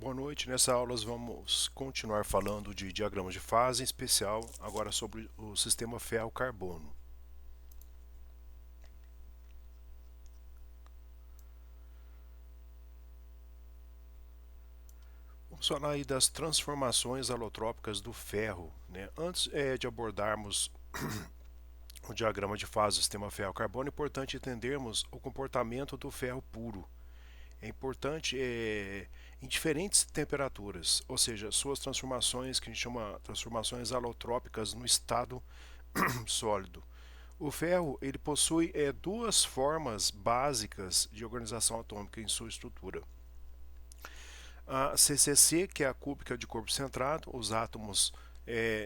Boa noite. Nessa aula nós vamos continuar falando de diagramas de fase, em especial agora sobre o sistema ferro-carbono. Vamos falar aí das transformações alotrópicas do ferro, né? Antes de abordarmos o diagrama de fase do sistema ferro-carbono, é importante entendermos o comportamento do ferro puro. É importante em diferentes temperaturas, ou seja, suas transformações, que a gente chama transformações alotrópicas no estado sólido. O ferro ele possui duas formas básicas de organização atômica em sua estrutura. A CCC, que é a cúbica de corpo centrado, os átomos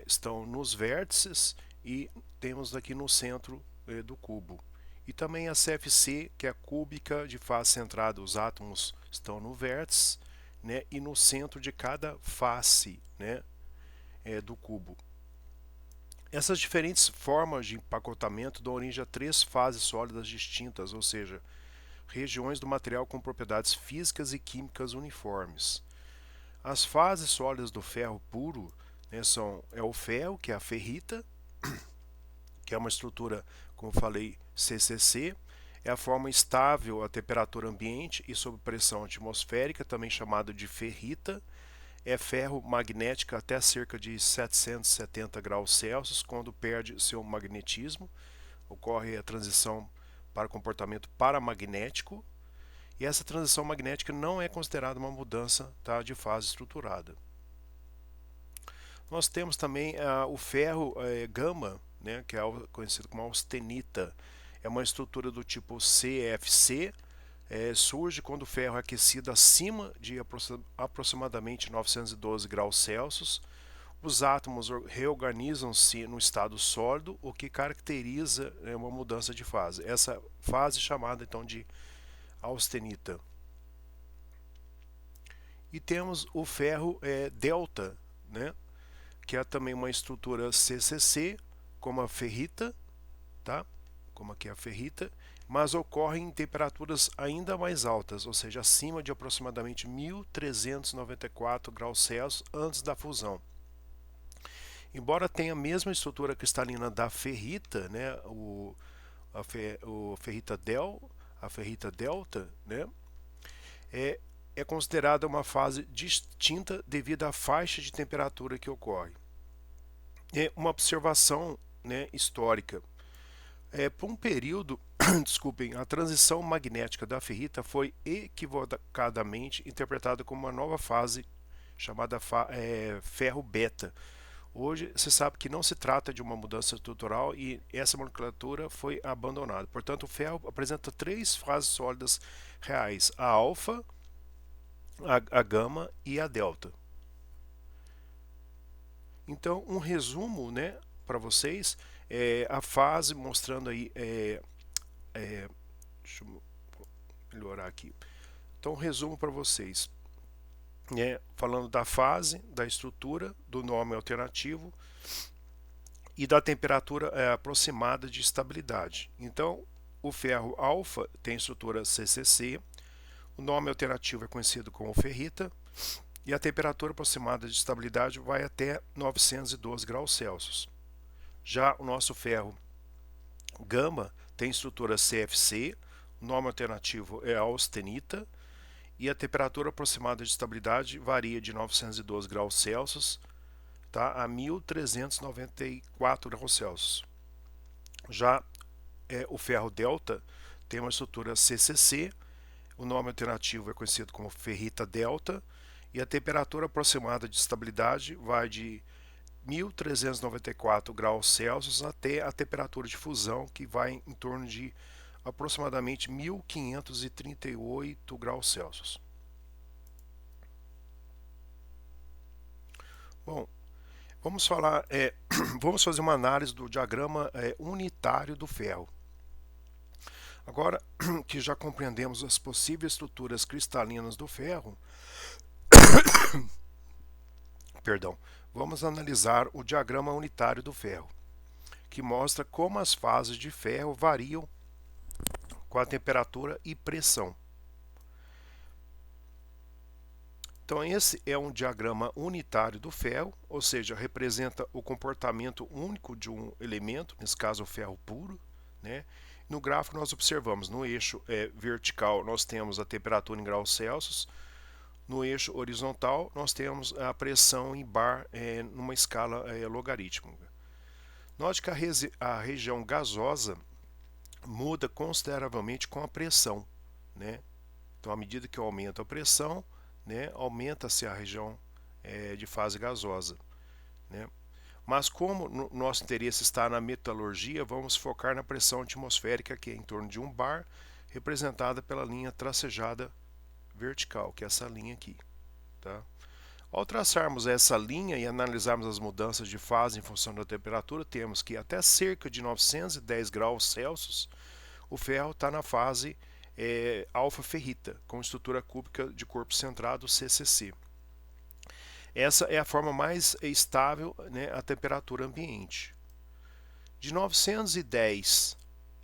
estão nos vértices e temos aqui no centro do cubo. E também a CFC, que é a cúbica de face centrada, os átomos estão no vértice, né, e no centro de cada face, né, do cubo. Essas diferentes formas de empacotamento dão origem a três fases sólidas distintas, ou seja, regiões do material com propriedades físicas e químicas uniformes. As fases sólidas do ferro puro, né, são o ferro, que é a ferrita, que é uma estrutura, como falei, CCC, é a forma estável a temperatura ambiente e sob pressão atmosférica, também chamada de ferrita. É ferro magnética até cerca de 770 graus Celsius, quando perde seu magnetismo, ocorre a transição para comportamento paramagnético, e essa transição magnética não é considerada uma mudança, tá, de fase estruturada. Nós temos também o ferro gama, né, que é conhecido como austenita. É uma estrutura do tipo CFC, surge quando o ferro é aquecido acima de aproximadamente 912 graus Celsius. Os átomos reorganizam-se no estado sólido, o que caracteriza uma mudança de fase. Essa fase é chamada então de austenita. E temos o ferro delta, né, que é também uma estrutura CCC, como a ferrita, tá? Como aqui a ferrita, mas ocorre em temperaturas ainda mais altas, ou seja, acima de aproximadamente 1394 graus Celsius antes da fusão. Embora tenha a mesma estrutura cristalina da ferrita, né, a ferrita delta, né, é considerada uma fase distinta devido à faixa de temperatura que ocorre. É uma observação, né, histórica. Por um período, desculpem, a transição magnética da ferrita foi equivocadamente interpretada como uma nova fase chamada ferro beta. Hoje se sabe que não se trata de uma mudança estrutural e essa nomenclatura foi abandonada. Portanto, o ferro apresenta três fases sólidas reais: a alfa, a gama e a delta. Então, um resumo, né, para vocês, a fase mostrando aí, deixa eu melhorar aqui. Então, um resumo para vocês, falando da fase, da estrutura, do nome alternativo e da temperatura aproximada de estabilidade. Então, o ferro alfa tem estrutura CCC, o nome alternativo é conhecido como ferrita, e a temperatura aproximada de estabilidade vai até 912 graus Celsius. Já o nosso ferro gama tem estrutura CFC, o nome alternativo é austenita, e a temperatura aproximada de estabilidade varia de 912 graus Celsius, tá, a 1394 graus Celsius. Já o ferro delta tem uma estrutura CCC, o nome alternativo é conhecido como ferrita delta, e a temperatura aproximada de estabilidade vai de 1394 graus Celsius até a temperatura de fusão, que vai em torno de aproximadamente 1538 graus Celsius. Bom, vamos falar, vamos fazer uma análise do diagrama unitário do ferro. Agora que já compreendemos as possíveis estruturas cristalinas do ferro, perdão, vamos analisar o diagrama unitário do ferro, que mostra como as fases de ferro variam com a temperatura e pressão. Então, esse é um diagrama unitário do ferro, ou seja, representa o comportamento único de um elemento, nesse caso o ferro puro, né? No gráfico nós observamos, no eixo vertical nós temos a temperatura em graus Celsius, no eixo horizontal nós temos a pressão em bar numa escala logarítmica. Note que a região gasosa muda consideravelmente com a pressão, né? Então, à medida que aumenta a pressão, né, aumenta-se a região de fase gasosa, né? Mas como nosso interesse está na metalurgia, vamos focar na pressão atmosférica, que é em torno de 1 bar, representada pela linha tracejada vertical, que é essa linha aqui. Tá? Ao traçarmos essa linha e analisarmos as mudanças de fase em função da temperatura, temos que até cerca de 910 graus Celsius, o ferro está na fase alfa-ferrita, com estrutura cúbica de corpo centrado, CCC. Essa é a forma mais estável, né, à temperatura ambiente. De 910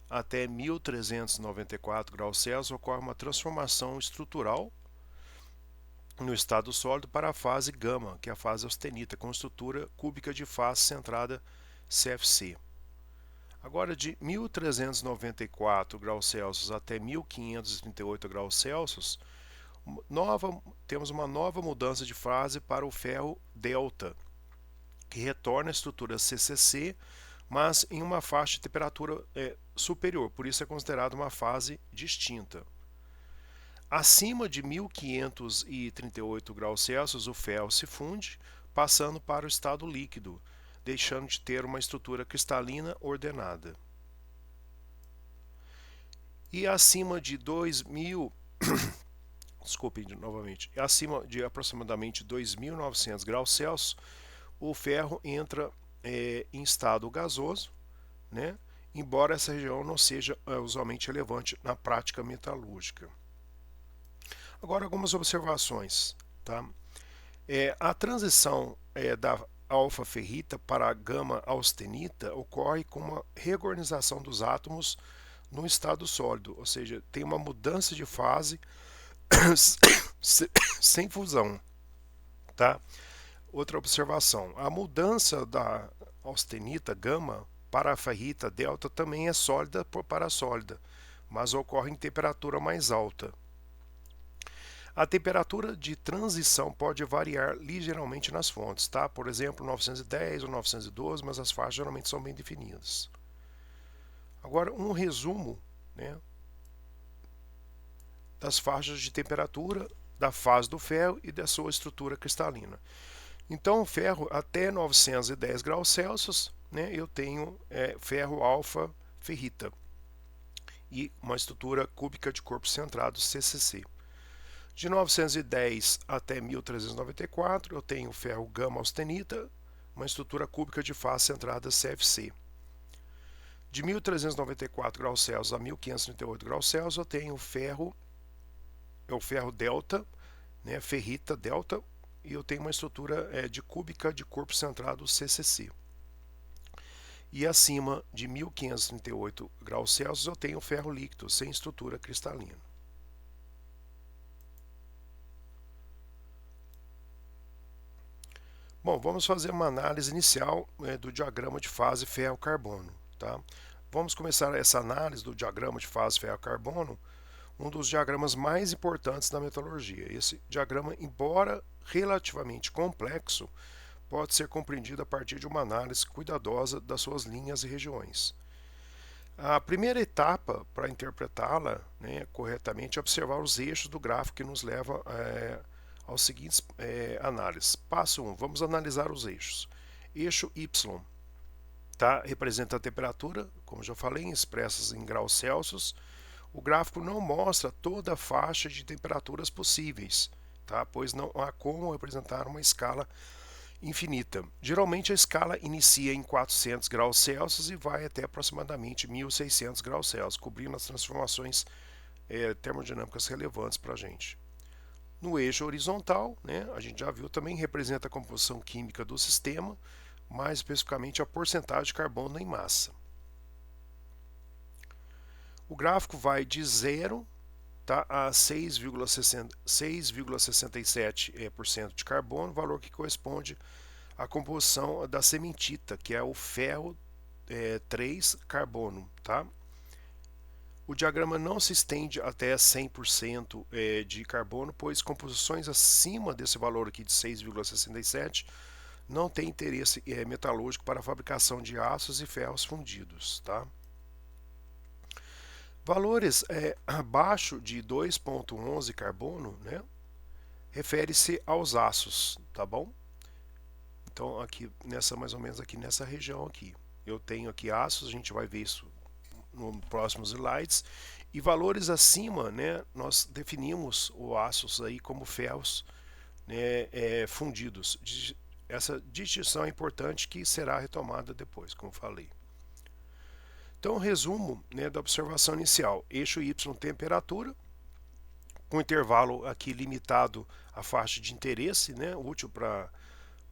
até 1394 graus Celsius ocorre uma transformação estrutural no estado sólido para a fase gama, que é a fase austenita, com estrutura cúbica de fase centrada CFC. Agora, de 1394 graus Celsius até 1538 graus Celsius, temos uma nova mudança de fase para o ferro delta, que retorna à estrutura CCC, mas em uma faixa de temperatura superior, por isso é considerado uma fase distinta. Acima de 1538 graus Celsius, o ferro se funde, passando para o estado líquido, deixando de ter uma estrutura cristalina ordenada. E acima de 2000 desculpem novamente, acima de aproximadamente 2.900 graus Celsius, o ferro entra em estado gasoso, né? Embora essa região não seja usualmente relevante na prática metalúrgica. Agora, algumas observações. Tá? A transição da alfa-ferrita para a gama-austenita ocorre com uma reorganização dos átomos no estado sólido, ou seja, tem uma mudança de fase sem fusão, tá? Outra observação, a mudança da austenita gama para a ferrita delta também é sólida para sólida, mas ocorre em temperatura mais alta. A temperatura de transição pode variar ligeiramente nas fontes, tá? Por exemplo, 910 ou 912, mas as faixas geralmente são bem definidas. Agora, um resumo, né, das faixas de temperatura, da fase do ferro e da sua estrutura cristalina. Então, o ferro até 910 graus Celsius, né, eu tenho ferro alfa ferrita e uma estrutura cúbica de corpo centrado, CCC. De 910 até 1394, eu tenho ferro gama austenita, uma estrutura cúbica de fase centrada, CFC. De 1394 graus Celsius a 1538 graus Celsius, eu tenho o ferro delta, né, ferrita delta, e eu tenho uma estrutura de cúbica de corpo centrado, CCC. E acima de 1538 graus Celsius, eu tenho ferro líquido, sem estrutura cristalina. Bom, vamos fazer uma análise inicial do diagrama de fase ferro-carbono. Tá? Vamos começar essa análise do diagrama de fase ferro-carbono, um dos diagramas mais importantes da metalurgia. Esse diagrama, embora relativamente complexo, pode ser compreendido a partir de uma análise cuidadosa das suas linhas e regiões. A primeira etapa para interpretá-la, né, corretamente é observar os eixos do gráfico que nos leva aos seguintes análises. Passo 1, vamos analisar os eixos. Eixo Y, tá, representa a temperatura, como já falei, expressas em graus Celsius. O gráfico não mostra toda a faixa de temperaturas possíveis, tá, pois não há como representar uma escala infinita. Geralmente a escala inicia em 400 graus Celsius e vai até aproximadamente 1600 graus Celsius, cobrindo as transformações termodinâmicas relevantes para a gente. No eixo horizontal, né, a gente já viu também, representa a composição química do sistema, mais especificamente a porcentagem de carbono em massa. O gráfico vai de 0 está a 6,67% de carbono, valor que corresponde à composição da cementita, que é o ferro 3 carbono, tá? O diagrama não se estende até 100% de carbono, pois composições acima desse valor aqui de 6,67 não tem interesse metalúrgico para a fabricação de aços e ferros fundidos, tá? Valores abaixo de 2,11 carbono, né, refere-se aos aços, tá bom? Então aqui nessa mais ou menos aqui nessa região aqui, eu tenho aqui aços, a gente vai ver isso nos próximos slides. E valores acima, né, nós definimos os aços aí como ferros, né, fundidos. Essa distinção é importante que será retomada depois, como falei. Então, resumo, né, da observação inicial: eixo Y, temperatura, com intervalo aqui limitado à faixa de interesse, né, útil para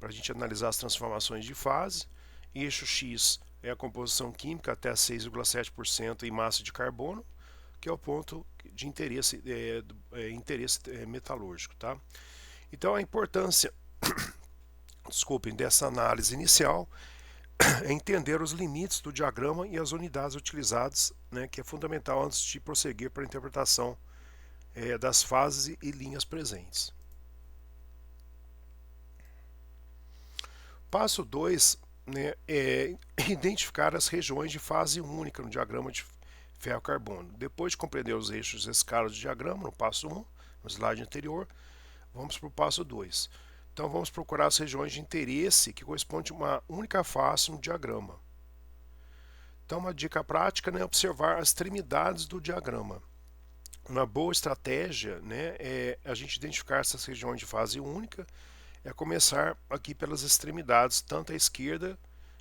a gente analisar as transformações de fase. Eixo X é a composição química até 6,7% em massa de carbono, que é o ponto de interesse, metalúrgico. Tá? Então, a importância desculpem, dessa análise inicial é entender os limites do diagrama e as unidades utilizadas, né, que é fundamental antes de prosseguir para a interpretação das fases e linhas presentes. Passo 2, né, é identificar as regiões de fase única no diagrama de ferro-carbono. Depois de compreender os eixos e escalas do diagrama, no passo 1, no slide anterior, vamos para o passo 2. Então vamos procurar as regiões de interesse que correspondem a uma única face no diagrama. Então uma dica prática, né, é observar as extremidades do diagrama. Uma boa estratégia, né, é a gente identificar essas regiões de fase única, é começar aqui pelas extremidades, tanto à esquerda,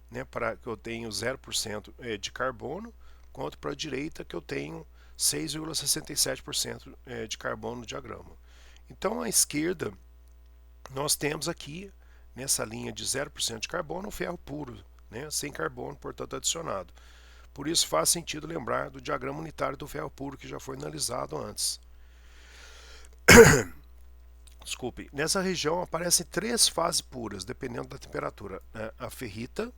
né, para que eu tenho 0% de carbono, quanto para a direita que eu tenho 6,67% de carbono no diagrama. Então à esquerda nós temos aqui, nessa linha de 0% de carbono, o ferro puro, né, sem carbono, portanto, adicionado. Por isso faz sentido lembrar do diagrama unitário do ferro puro, que já foi analisado antes. Desculpe, nessa região aparecem 3 fases puras, dependendo da temperatura. A ferrita,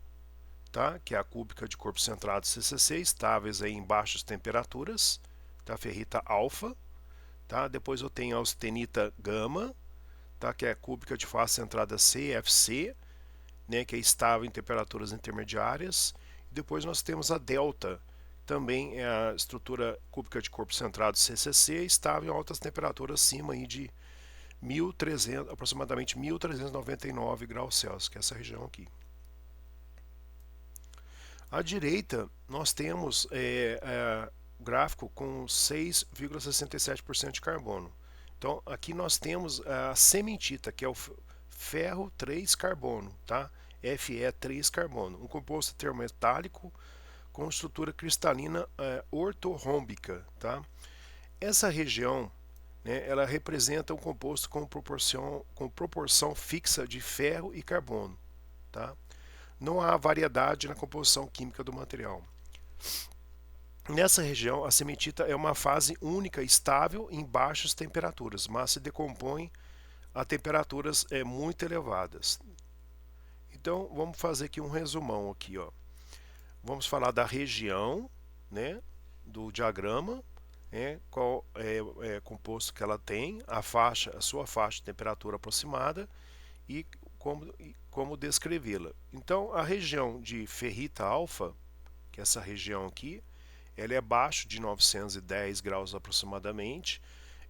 tá, que é a cúbica de corpo centrado CCC, estáveis aí em baixas temperaturas, tá, a ferrita alfa. Tá? Depois eu tenho a austenita gama, tá? Que é a cúbica de face centrada CFC, né? Que é estável em temperaturas intermediárias. E depois nós temos a delta, também é a estrutura cúbica de corpo centrado CCC, estável em altas temperaturas acima aí de 1300, aproximadamente 1399 graus Celsius, que é essa região aqui. À direita nós temos o gráfico com 6,67% de carbono. Então aqui nós temos a cementita, que é o ferro 3 carbono, tá? Fe3 carbono, um composto termometálico com estrutura cristalina ortorrômbica, tá? Essa região, né, ela representa um composto com proporção fixa de ferro e carbono, tá? Não há variedade na composição química do material. Nessa região, a cementita é uma fase única estável em baixas temperaturas, mas se decompõe a temperaturas muito elevadas. Então, vamos fazer aqui um resumão aqui, ó. Vamos falar da região, né, do diagrama, qual é o composto que ela tem, a sua faixa de temperatura aproximada e como descrevê-la. Então, a região de ferrita alfa, que é essa região aqui, ela é abaixo de 910 graus aproximadamente,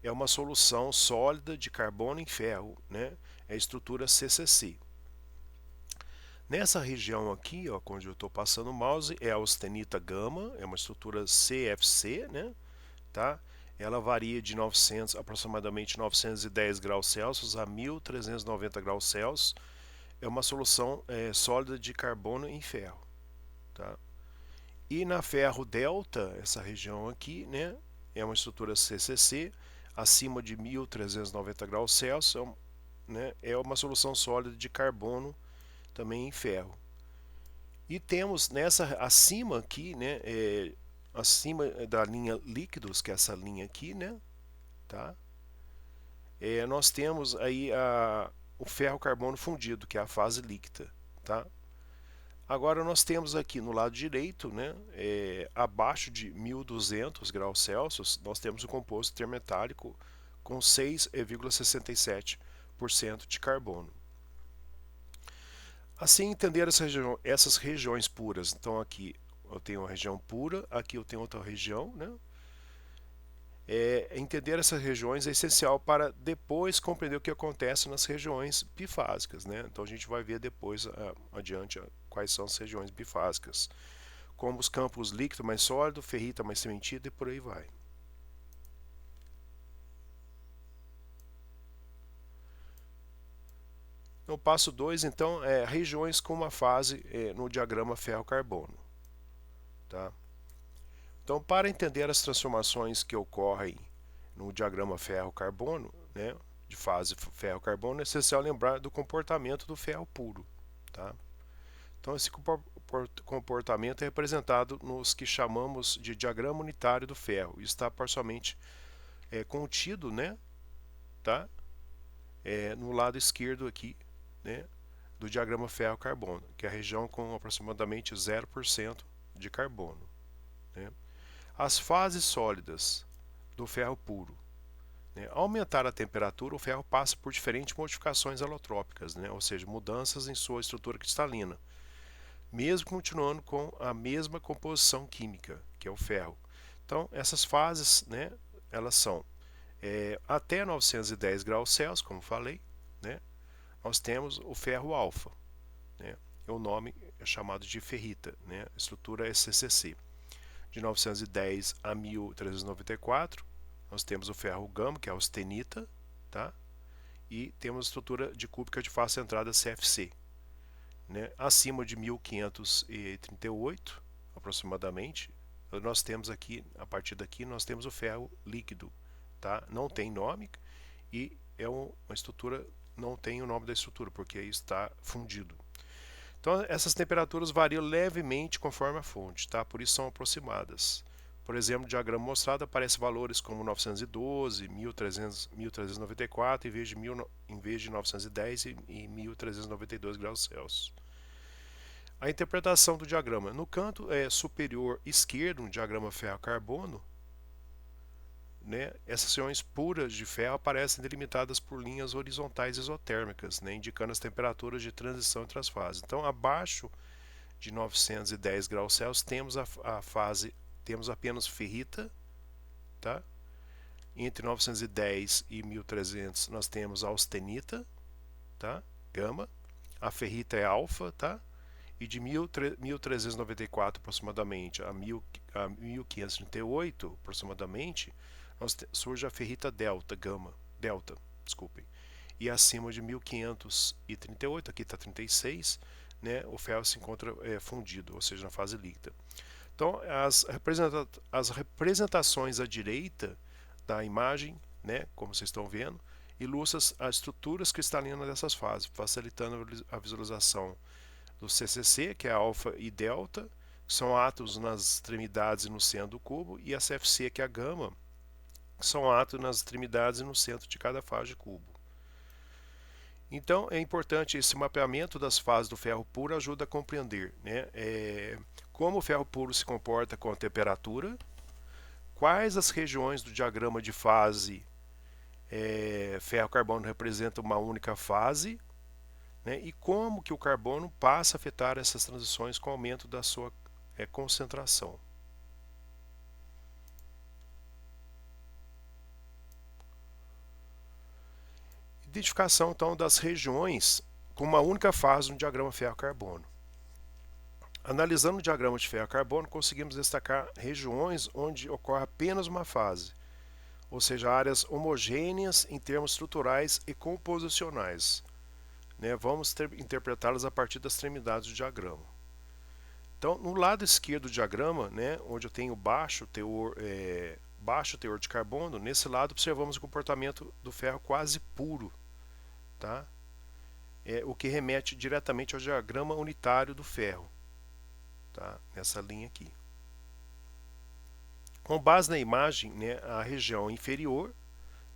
é uma solução sólida de carbono em ferro, né? É a estrutura CCC. Nessa região aqui, ó, onde eu estou passando o mouse, é a austenita gama, é uma estrutura CFC, né? Tá? Ela varia de aproximadamente 910 graus Celsius a 1390 graus Celsius. É uma solução sólida de carbono em ferro. Tá? E na ferro delta, essa região aqui, né, é uma estrutura CCC, acima de 1390 graus Celsius, né, é uma solução sólida de carbono também em ferro. E temos nessa acima aqui, né, acima da linha líquidos, que é essa linha aqui, né, tá? Nós temos aí o ferro-carbono fundido, que é a fase líquida, tá? Agora nós temos aqui no lado direito, né, abaixo de 1200 graus Celsius, nós temos o composto termometálico com 6,67% de carbono. Assim, entender essas regiões puras. Então aqui eu tenho uma região pura, aqui eu tenho outra região, né? Entender essas regiões é essencial para depois compreender o que acontece nas regiões bifásicas, né? Então a gente vai ver depois adiante quais são as regiões bifásicas, como os campos líquido mais sólido, ferrita mais cementida e por aí vai. No passo 2, então, regiões com uma fase no diagrama ferro-carbono. Tá? Então, para entender as transformações que ocorrem no diagrama ferro-carbono, né, de fase ferro-carbono, é essencial lembrar do comportamento do ferro puro. Tá? Então, esse comportamento é representado nos que chamamos de diagrama unitário do ferro e está parcialmente contido, né, tá? No lado esquerdo aqui, né, do diagrama ferro-carbono, que é a região com aproximadamente 0% de carbono. Né? As fases sólidas do ferro puro. Né? Ao aumentar a temperatura, o ferro passa por diferentes modificações alotrópicas, né? Ou seja, mudanças em sua estrutura cristalina, mesmo continuando com a mesma composição química, que é o ferro. Então, essas fases, né, elas são até 910 graus Celsius, como falei, né, nós temos o ferro alfa, né, o nome é chamado de ferrita, né, a estrutura é CCC. De 910 a 1394, nós temos o ferro gama, que é a austenita, tá? E temos a estrutura de cúbica de face centrada CFC. Né? Acima de 1538, aproximadamente, nós temos aqui, a partir daqui, nós temos o ferro líquido. Tá? Não tem nome e é uma estrutura, não tem o nome da estrutura, porque aí está fundido. Então, essas temperaturas variam levemente conforme a fonte, tá? Por isso são aproximadas. Por exemplo, no diagrama mostrado aparecem valores como 912, 1300, 1394 em vez de 910 e 1392 graus Celsius. A interpretação do diagrama. No canto superior esquerdo, no diagrama ferro-carbono, né, essas regiões puras de ferro aparecem delimitadas por linhas horizontais isotérmicas, né, indicando as temperaturas de transição entre as fases. Então, abaixo de 910 graus Celsius temos a fase, temos apenas ferrita, tá? Entre 910 e 1300 nós temos a austenita, tá? Gama. A ferrita é alfa, tá? E de 1394 aproximadamente a 1538 aproximadamente surge a ferrita delta, gama, delta, desculpem. E acima de 1538, aqui está 36, né, o ferro se encontra fundido, ou seja, na fase líquida. Então, as representações à direita da imagem, né, como vocês estão vendo, ilustram as estruturas cristalinas dessas fases, facilitando a visualização do CCC, que é alfa e delta, que são átomos nas extremidades e no centro do cubo, e a CFC, que é a gama, que são átomos nas extremidades e no centro de cada fase de cubo. Então, é importante esse mapeamento das fases do ferro puro, ajuda a compreender, né, como o ferro puro se comporta com a temperatura, quais as regiões do diagrama de fase ferro-carbono representam uma única fase, né, e como que o carbono passa a afetar essas transições com o aumento da sua concentração. Identificação então das regiões com uma única fase no diagrama ferro-carbono. Analisando o diagrama de ferro-carbono, conseguimos destacar regiões onde ocorre apenas uma fase, ou seja, áreas homogêneas em termos estruturais e composicionais. Né? Vamos interpretá-las a partir das extremidades do diagrama. Então, no lado esquerdo do diagrama, né, onde eu tenho baixo teor de carbono, nesse lado observamos o comportamento do ferro quase puro, tá? O que remete diretamente ao diagrama unitário do ferro, tá? Nessa linha aqui. Com base na imagem, né, a região inferior,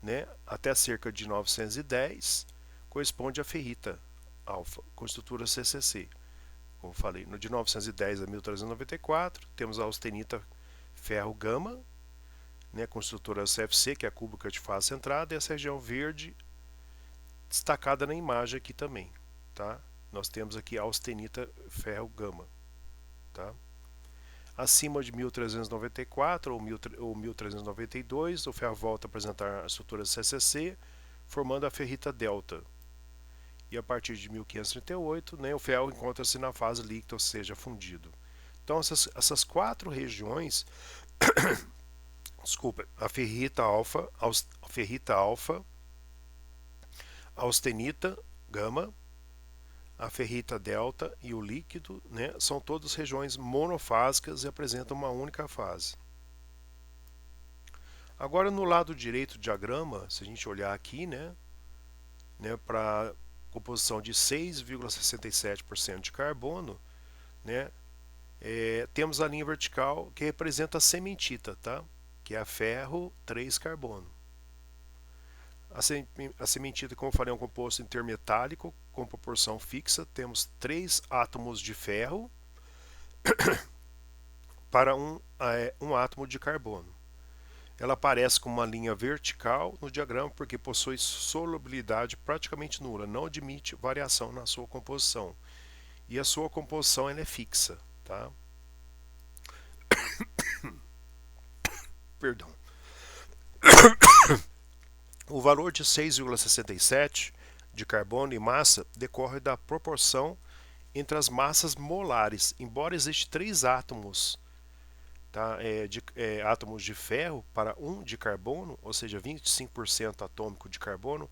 né, até cerca de 910, corresponde à ferrita alfa, com estrutura CCC. Como falei, de 910 a 1394, temos a austenita ferro gama, né, com estrutura CFC, que é a cúbica de fase centrada, e essa região verde destacada na imagem aqui também. Tá? Nós temos aqui a austenita ferro gama. Tá? Acima de 1394 ou 1392, o ferro volta a apresentar a estrutura CCC, formando a ferrita delta. E a partir de 1538, né, o ferro encontra-se na fase líquida, ou seja, fundido. Então, essas quatro regiões, desculpa, a ferrita alfa, a austenita gama, a ferrita delta e o líquido, né, são todas regiões monofásicas e apresentam uma única fase. Agora, no lado direito do diagrama, se a gente olhar aqui, né para composição de 6,67% de carbono, né, temos a linha vertical que representa a cementita, tá? Que é a ferro 3 carbono. A cementita, como eu falei, é um composto intermetálico com proporção fixa. Temos 3 átomos de ferro para um átomo de carbono. Ela aparece com uma linha vertical no diagrama porque possui solubilidade praticamente nula, não admite variação na sua composição. E a sua composição ela é fixa. Tá? Perdão. O valor de 6,67 de carbono e massa decorre da proporção entre as massas molares, embora existam 3 átomos, tá, átomos de ferro para 1 de carbono, ou seja, 25% atômico de carbono,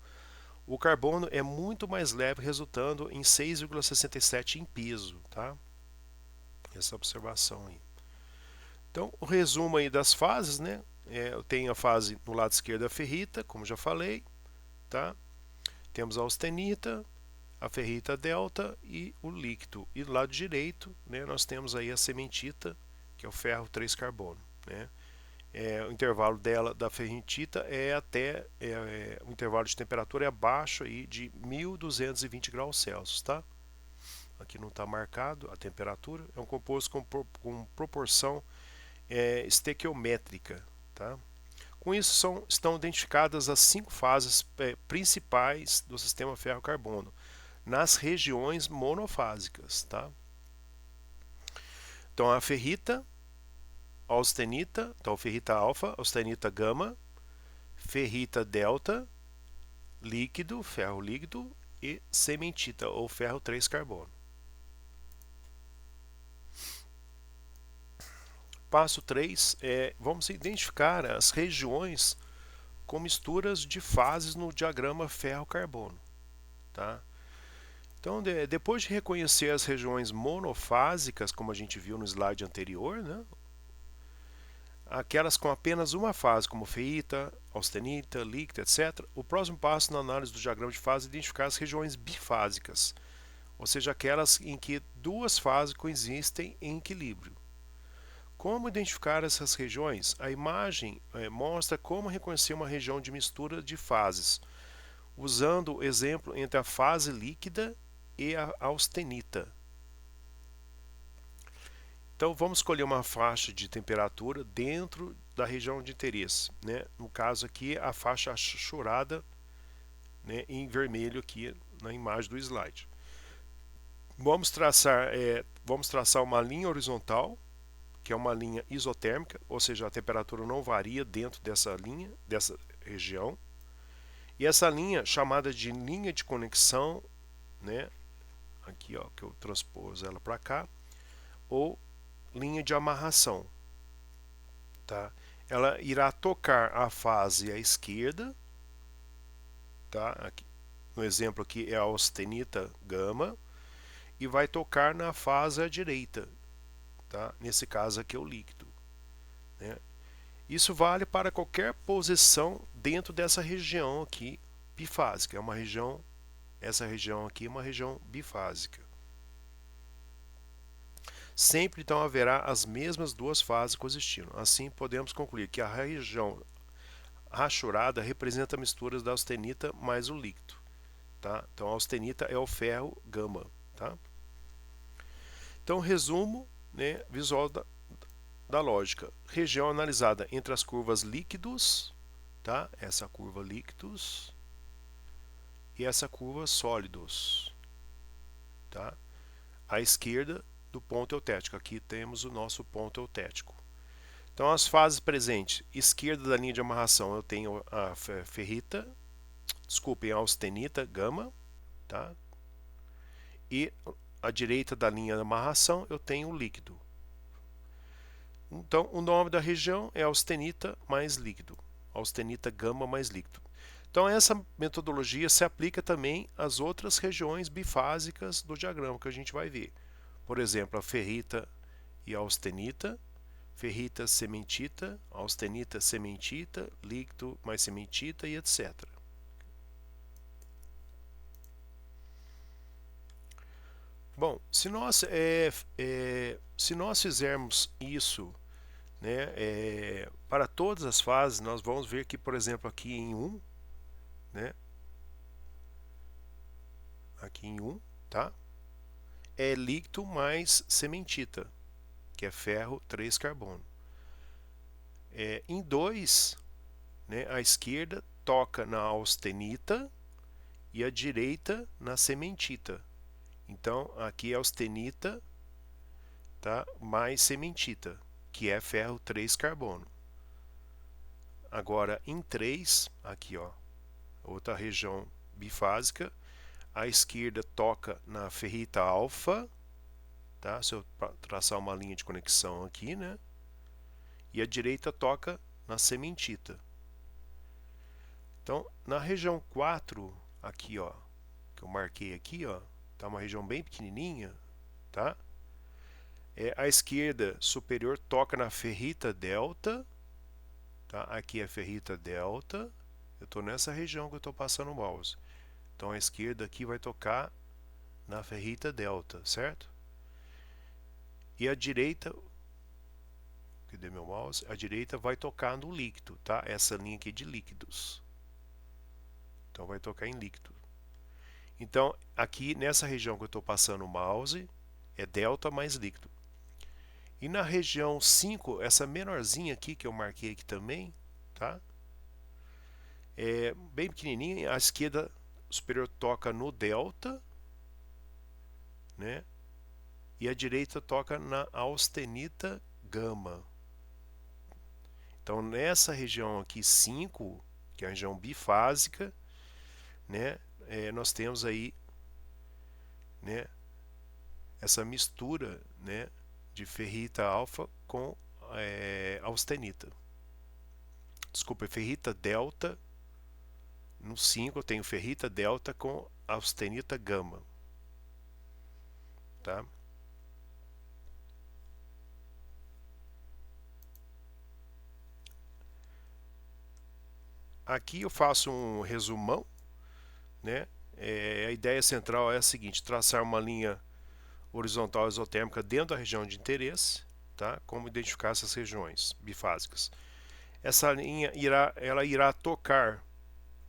o carbono é muito mais leve, resultando em 6,67 em peso. Tá? Essa observação aí. Então, o resumo aí das fases, né? Eu tenho a fase no lado esquerdo a ferrita, como já falei, tá? Temos a austenita, a ferrita delta e o líquido. E do lado direito, né, nós temos aí a cementita, que é o ferro 3 carbono, né? O intervalo dela da ferritita é até o intervalo de temperatura é abaixo aí de 1220 graus Celsius, tá? Aqui não está marcado a temperatura. É um composto com proporção estequiométrica, tá? Com isso estão identificadas as 5 fases principais do sistema ferro-carbono nas regiões monofásicas, tá? Então a ferrita, a austenita, então ferrita alfa, austenita gama, ferrita delta, líquido, ferro líquido e cementita ou ferro 3 carbono. Passo 3 vamos identificar as regiões com misturas de fases no diagrama ferro-carbono. Tá? Então, depois de reconhecer as regiões monofásicas, como a gente viu no slide anterior, né? Aquelas com apenas uma fase, como ferrita, austenita, líquida, etc., o próximo passo na análise do diagrama de fase é identificar as regiões bifásicas, ou seja, aquelas em que 2 fases coexistem em equilíbrio. Como identificar essas regiões? A imagem mostra como reconhecer uma região de mistura de fases, usando o exemplo entre a fase líquida e a austenita. Então vamos escolher uma faixa de temperatura dentro da região de interesse, né? No caso aqui a faixa achurada, né, em vermelho aqui na imagem do slide. Vamos traçar uma linha horizontal, que é uma linha isotérmica, ou seja, a temperatura não varia dentro dessa linha, dessa região. E essa linha, chamada de linha de conexão, né, aqui ó, que eu transpus ela para cá, ou linha de amarração, tá? Ela irá tocar a fase à esquerda, tá? Aqui, no exemplo aqui é a austenita gama, e vai tocar na fase à direita, tá? Nesse caso aqui é o líquido, né? Isso vale para qualquer posição dentro dessa região aqui bifásica. Essa região aqui é uma região bifásica. Sempre então haverá as mesmas 2 fases coexistindo. Assim podemos concluir que a rachurada representa misturas da austenita mais o líquido, tá? Então a austenita é o ferro gama, tá? Então resumo, né, visual da lógica. Região analisada entre as curvas líquidos, tá? Essa curva líquidos e essa curva sólidos, tá? À esquerda do ponto eutético. Aqui temos o nosso ponto eutético. Então as fases presentes, esquerda da linha de amarração eu tenho a ferrita, desculpem, a austenita gama, tá? E à direita da linha de amarração eu tenho o líquido. Então o nome da região é austenita mais líquido, austenita gama mais líquido. Então essa metodologia se aplica também às outras regiões bifásicas do diagrama que a gente vai ver. Por exemplo, a ferrita e a austenita, ferrita cementita, austenita cementita, líquido mais cementita e etc. Bom, se nós fizermos isso, né, para todas as fases, nós vamos ver que, por exemplo, aqui em 1, né, aqui em 1, tá, é líquido mais cementita, que é ferro 3 carbono. Em 2, né, a esquerda toca na austenita e a direita na cementita. Então aqui é austenita, tá, mais cementita, que é ferro 3 carbono. Agora em 3, aqui ó, outra região bifásica, a esquerda toca na ferrita alfa, tá? Se eu traçar uma linha de conexão aqui, né? E a direita toca na cementita. Então, na região 4, aqui ó, que eu marquei aqui, ó, tá uma região bem pequenininha, tá? A esquerda superior toca na ferrita delta, tá? Aqui é ferrita delta. Eu estou nessa região que eu estou passando o mouse. Então a esquerda aqui vai tocar na ferrita delta, certo? E a direita, cadê meu mouse? A direita vai tocar no líquido, tá? Essa linha aqui de líquidos. Então vai tocar em líquido. Então aqui nessa região que eu estou passando o mouse é delta mais líquido. E na região 5, essa menorzinha aqui que eu marquei aqui também, tá? É bem pequenininha, a esquerda superior toca no delta, né? E a direita toca na austenita gama. Então nessa região aqui 5, que é a região bifásica, né? Nós temos aí, né, essa mistura, né, de ferrita alfa com austenita. Desculpa, ferrita delta. No 5 eu tenho ferrita delta com austenita gama, tá? Aqui eu faço um resumão, né? A ideia central é a seguinte: traçar uma linha horizontal isotérmica dentro da região de interesse, tá? Como identificar essas regiões bifásicas? Essa linha irá tocar,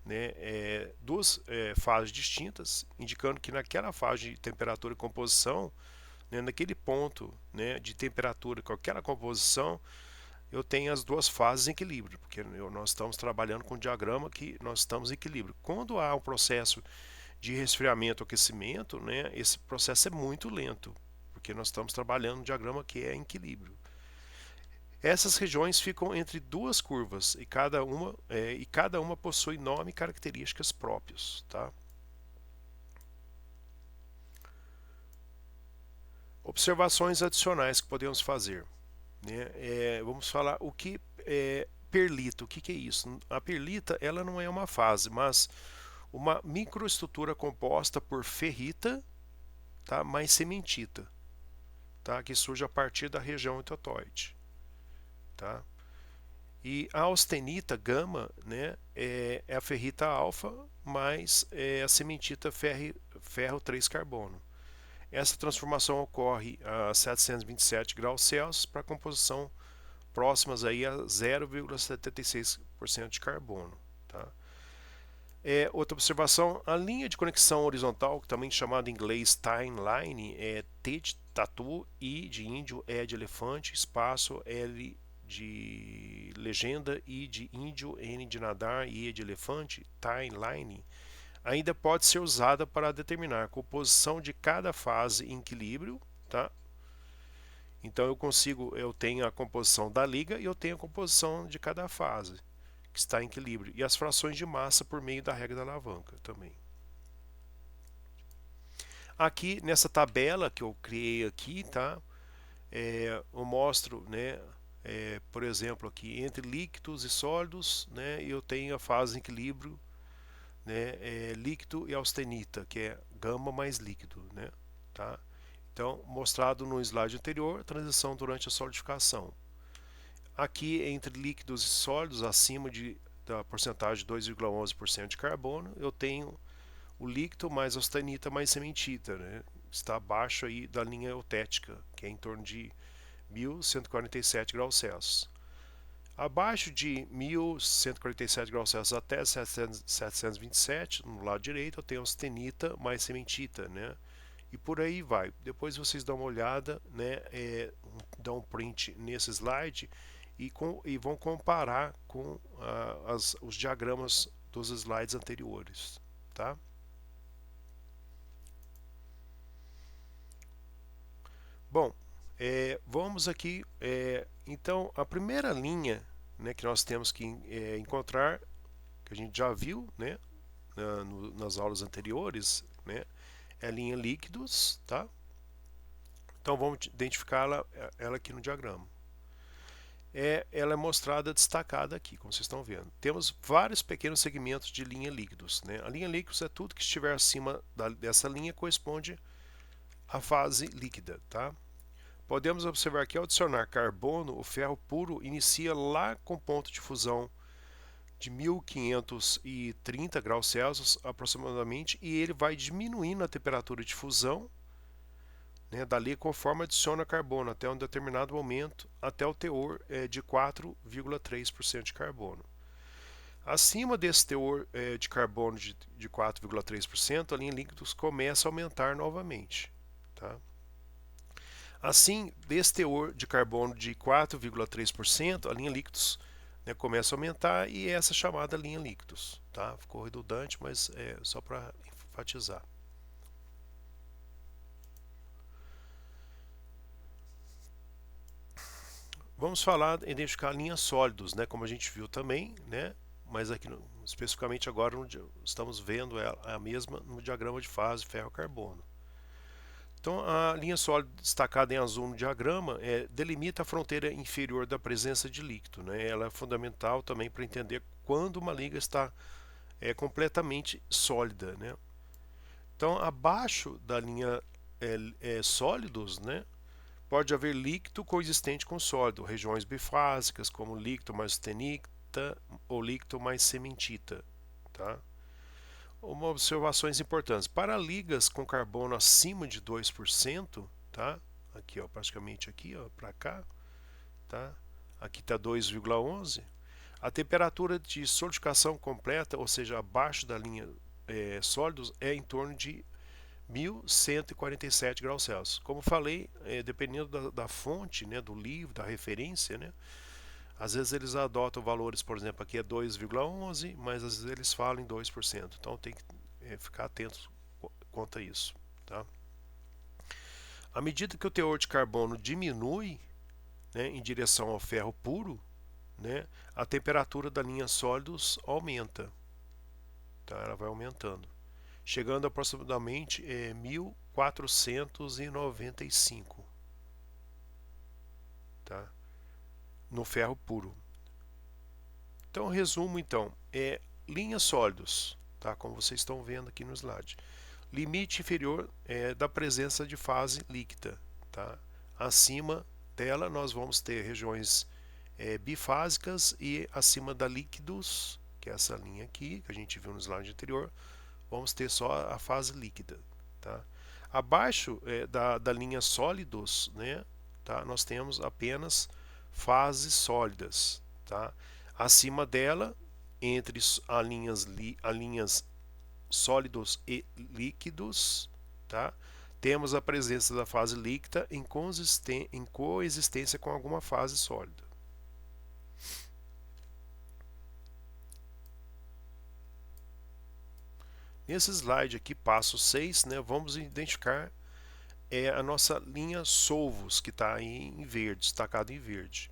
né, duas fases distintas, indicando que naquela fase de temperatura e composição, né, naquele ponto, né, de temperatura com aquela composição, eu tenho as duas fases em equilíbrio, porque nós estamos trabalhando com um diagrama que nós estamos em equilíbrio. Quando há um processo de resfriamento ou aquecimento, né, esse processo é muito lento, porque nós estamos trabalhando um diagrama que é em equilíbrio. Essas regiões ficam entre duas curvas e cada uma possui nome e características próprios, tá? Observações adicionais que podemos fazer, né? Vamos falar o que é perlita. O que é isso? A perlita, ela não é uma fase, mas uma microestrutura composta por ferrita, tá, mais cementita, tá, que surge a partir da região etotóide, tá? E a austenita gama, né, é a ferrita alfa mais a cementita ferro 3 carbono. Essa transformação ocorre a 727 graus Celsius para a composição próximas aí a 0,76% de carbono. Tá? Outra observação, a linha de conexão horizontal, também chamada em inglês timeline, é T de tatu, I de índio, E de elefante, espaço, L de legenda, I de índio, N de nadar e E de elefante, timeline, ainda pode ser usada para determinar a composição de cada fase em equilíbrio, tá? Então eu tenho a composição da liga e eu tenho a composição de cada fase que está em equilíbrio e as frações de massa por meio da regra da alavanca também. Aqui nessa tabela que eu criei aqui, tá? Eu mostro, né? Por exemplo, aqui entre líquidos e sólidos, né? Eu tenho a fase em equilíbrio, né? Líquido e austenita, que é gama mais líquido, né? Tá? Então, mostrado no slide anterior, transição durante a solidificação. Aqui, entre líquidos e sólidos, acima da porcentagem de 2,11% de carbono, eu tenho o líquido mais austenita mais cementita, né? Está abaixo aí da linha eutética, que é em torno de 1147 graus Celsius. Abaixo de 1147 graus Celsius até 727, no lado direito, eu tenho austenita mais cementita, né? E por aí vai. Depois vocês dão uma olhada, né? Dão um print nesse slide e vão comparar com os diagramas dos slides anteriores, tá? Bom, vamos aqui. Então, a primeira linha, né, que nós temos que encontrar, que a gente já viu, né, nas aulas anteriores, né, é a linha líquidos, tá? Então vamos identificar ela aqui no diagrama. Ela é mostrada destacada aqui, como vocês estão vendo. Temos vários pequenos segmentos de linha líquidos, né? A linha líquidos é tudo que estiver acima dessa linha corresponde à fase líquida, tá? Podemos observar que ao adicionar carbono, o ferro puro inicia lá com ponto de fusão de 1530 graus Celsius aproximadamente e ele vai diminuindo a temperatura de fusão, né, dali conforme adiciona carbono até um determinado momento, até o teor de 4,3% de carbono. Acima desse teor de carbono de 4,3%, a linha líquidos começa a aumentar novamente. Tá? Assim, desse teor de carbono de 4,3%, a linha líquidos, né, começa a aumentar e essa é chamada linha líquidos. Tá? Ficou redundante, mas é só para enfatizar. Vamos falar, identificar linhas sólidos, né, como a gente viu também, né, mas aqui especificamente agora estamos vendo a mesma no diagrama de fase ferro-carbono. Então, a linha sólida destacada em azul no diagrama delimita a fronteira inferior da presença de líquido. Né? Ela é fundamental também para entender quando uma liga está completamente sólida. Né? Então, abaixo da linha sólidos, né, pode haver líquido coexistente com sólido, regiões bifásicas, como líquido mais austenita ou líquido mais cementita. Tá? Uma observações importantes. Para ligas com carbono acima de 2%, tá? Aqui, ó, praticamente aqui, ó, para cá, tá? Aqui está 2,11. A temperatura de solidificação completa, ou seja, abaixo da linha sólidos, é em torno de 1147 graus Celsius. Como falei, dependendo da fonte, né, do livro, da referência, né? Às vezes eles adotam valores, por exemplo, aqui é 2,11, mas às vezes eles falam em 2%. Então tem que ficar atento quanto a isso. Tá? À medida que o teor de carbono diminui, né, em direção ao ferro puro, né, a temperatura da linha sólidos aumenta. Tá? Ela vai aumentando, chegando a aproximadamente 1495. Tá? No ferro puro. Então, resumo então, linhas sólidos, tá? Como vocês estão vendo aqui no slide. Limite inferior da presença de fase líquida, tá? Acima dela nós vamos ter regiões bifásicas e acima da líquidos, que é essa linha aqui, que a gente viu no slide anterior, vamos ter só a fase líquida, tá? Abaixo da linha sólidos, né, tá? Nós temos apenas fases sólidas, tá? Acima dela, entre as linhas sólidos e líquidos, tá? Temos a presença da fase líquida em coexistência com alguma fase sólida. Nesse slide aqui, passo 6, né, vamos identificar a nossa linha solvos, que está em verde, destacado em verde.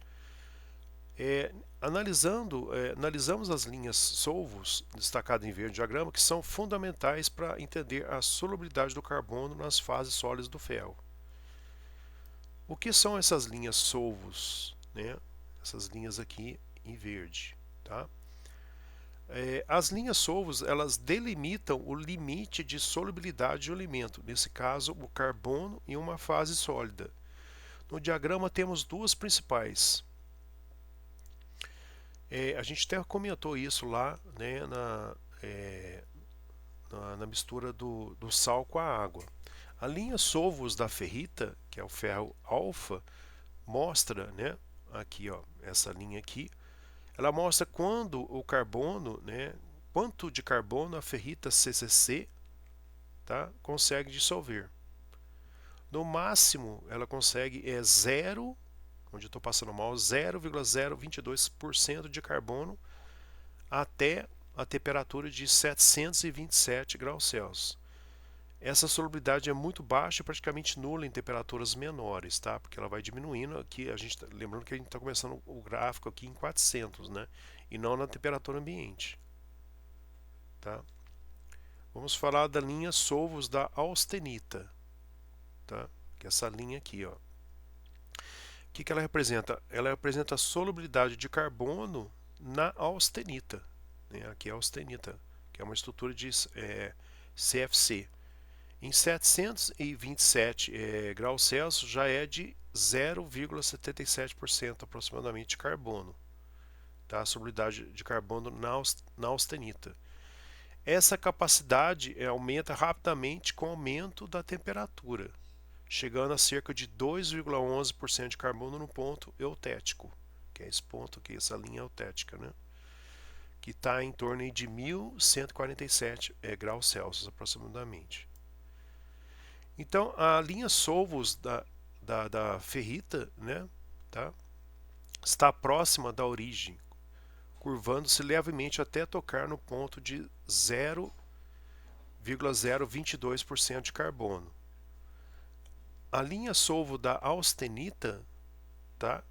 Analisamos as linhas solvos, destacado em verde no diagrama, que são fundamentais para entender a solubilidade do carbono nas fases sólidas do ferro. O que são essas linhas solvos, né? Essas linhas aqui em verde, tá? As linhas solvos, elas delimitam o limite de solubilidade do alimento, nesse caso o carbono em uma fase sólida. No diagrama temos duas principais. A gente até comentou isso lá, né, na mistura do sal com a água. A linha solvos da ferrita, que é o ferro alfa, mostra, né, aqui, ó, essa linha aqui, ela mostra quando o carbono, né, quanto de carbono a ferrita CCC, tá, consegue dissolver. No máximo, ela consegue zero, onde eu estou passando mal, 0,022% de carbono até a temperatura de 727 graus Celsius. Essa solubilidade é muito baixa e praticamente nula em temperaturas menores, tá? Porque ela vai diminuindo aqui, lembrando que a gente está começando o gráfico aqui em 400, né? E não na temperatura ambiente, tá? Vamos falar da linha solvos da austenita, tá? Que é essa linha aqui, ó. O que ela representa? Ela representa a solubilidade de carbono na austenita, né? Aqui é a austenita, que é uma estrutura de CFC. Em 727 graus Celsius já é de 0,77% aproximadamente de carbono, tá? A solubilidade de carbono na austenita. Essa capacidade aumenta rapidamente com o aumento da temperatura, chegando a cerca de 2,11% de carbono no ponto eutético, que é esse ponto aqui, essa linha eutética, né? Que está em torno de 1147 graus Celsius aproximadamente. Então, a linha solvos da ferrita, né, tá, está próxima da origem, curvando-se levemente até tocar no ponto de 0,022% de carbono. A linha solvo da austenita, tá,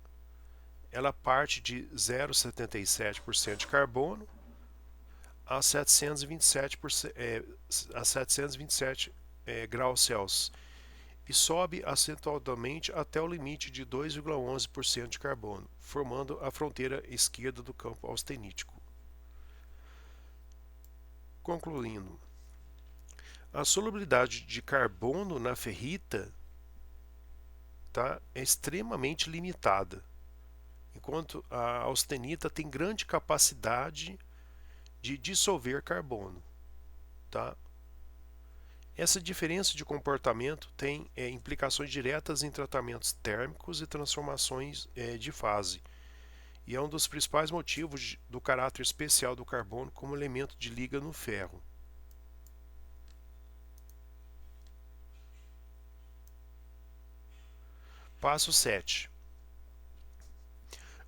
ela parte de 0,77% de carbono a 727 graus Celsius e sobe acentuadamente até o limite de 2,11% de carbono, formando a fronteira esquerda do campo austenítico. Concluindo, a solubilidade de carbono na ferrita, tá, é extremamente limitada, enquanto a austenita tem grande capacidade de dissolver carbono, tá? Essa diferença de comportamento tem implicações diretas em tratamentos térmicos e transformações de fase, e é um dos principais motivos do caráter especial do carbono como elemento de liga no ferro. Passo 7.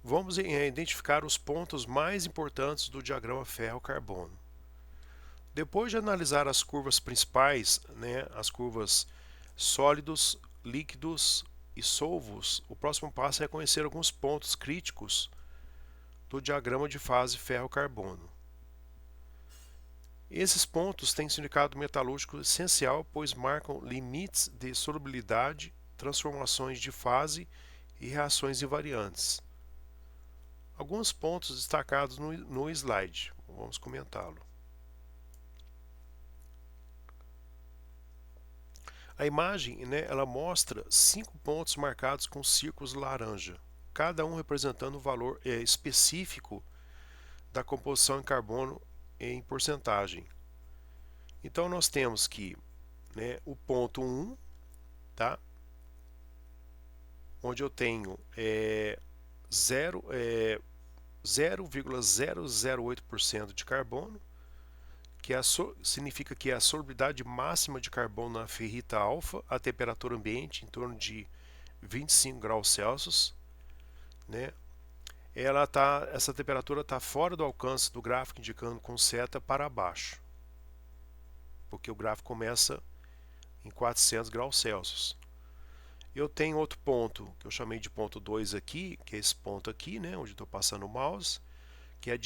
Vamos identificar os pontos mais importantes do diagrama ferro-carbono. Depois de analisar as curvas principais, né, as curvas sólidos, líquidos e solvos, o próximo passo é conhecer alguns pontos críticos do diagrama de fase ferro-carbono. Esses pontos têm significado metalúrgico essencial, pois marcam limites de solubilidade, transformações de fase e reações invariantes. Alguns pontos destacados no slide, vamos comentá-lo. A imagem, né, ela mostra 5 pontos marcados com círculos laranja, cada um representando um valor específico da composição em carbono em porcentagem. Então nós temos que, né, o ponto 1, tá, onde eu tenho 0,008% de carbono, que significa que a solubilidade máxima de carbono na ferrita alfa a temperatura ambiente em torno de 25 graus Celsius, né? Essa temperatura está fora do alcance do gráfico, indicando com seta para baixo, porque o gráfico começa em 400 graus Celsius. Eu tenho outro ponto que eu chamei de ponto 2 aqui, que é esse ponto aqui, né, onde estou passando o mouse, que é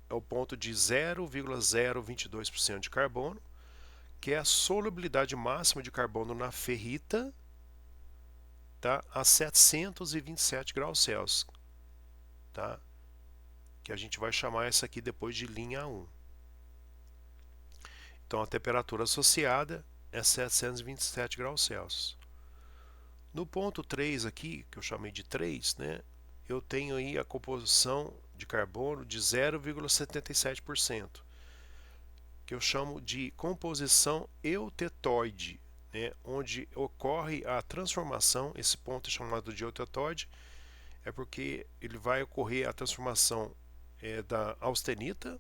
o ponto de 0,022% de carbono, que é a solubilidade máxima de carbono na ferrita, tá, a 727 graus Celsius, tá, que a gente vai chamar essa aqui depois de linha 1. Então a temperatura associada é 727 graus Celsius. No ponto 3 aqui, que eu chamei de 3, né, eu tenho aí a composição de carbono de 0,77%, que eu chamo de composição eutetóide, né, onde ocorre a transformação. Esse ponto é chamado de eutetóide, é porque ele vai ocorrer a transformação da austenita,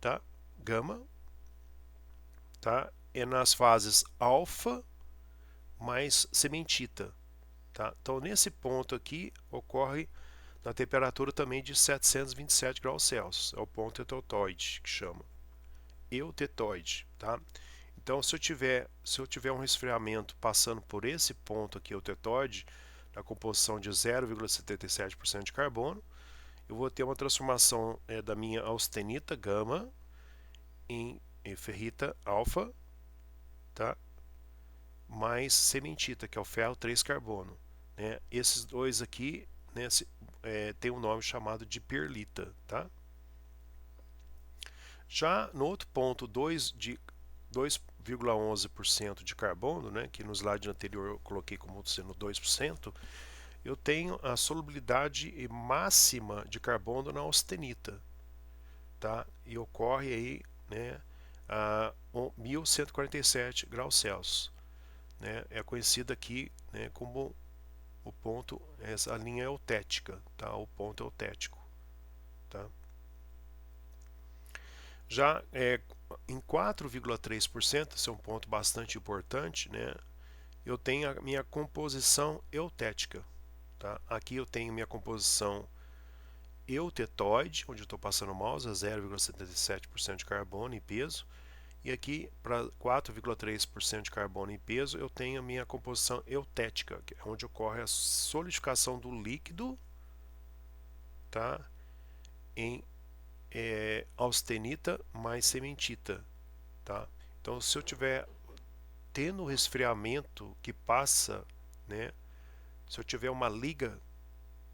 tá, gama, tá, nas fases alfa mais cementita, tá? Então nesse ponto aqui ocorre na temperatura também de 727 graus Celsius, é o ponto eutetóide que chama, eutetóide, tá? Então se eu tiver um resfriamento passando por esse ponto aqui, eutetóide, na composição de 0,77% de carbono, eu vou ter uma transformação da minha austenita gama em ferrita alfa, tá, mais cementita, que é o ferro 3 carbono, né? Esses dois aqui, né, tem um nome chamado de perlita, tá? Já no outro ponto, 2,11% de carbono, né, que no slide anterior eu coloquei como sendo 2%, eu tenho a solubilidade máxima de carbono na austenita, tá? E ocorre aí, né, a 1147 graus Celsius. Né, é conhecida aqui, né, como o ponto, essa linha eutética, tá? O ponto eutético, tá? Já em 4,3%, esse é um ponto bastante importante, né? Eu tenho a minha composição eutética, tá? Aqui eu tenho minha composição eutetóide, onde eu estou passando o mouse, a 0,77% de carbono em peso. E aqui, para 4,3% de carbono em peso, eu tenho a minha composição eutética, que é onde ocorre a solidificação do líquido, tá, em austenita mais cementita. Tá? Então, se eu tiver tendo resfriamento que passa, né, se eu tiver uma liga,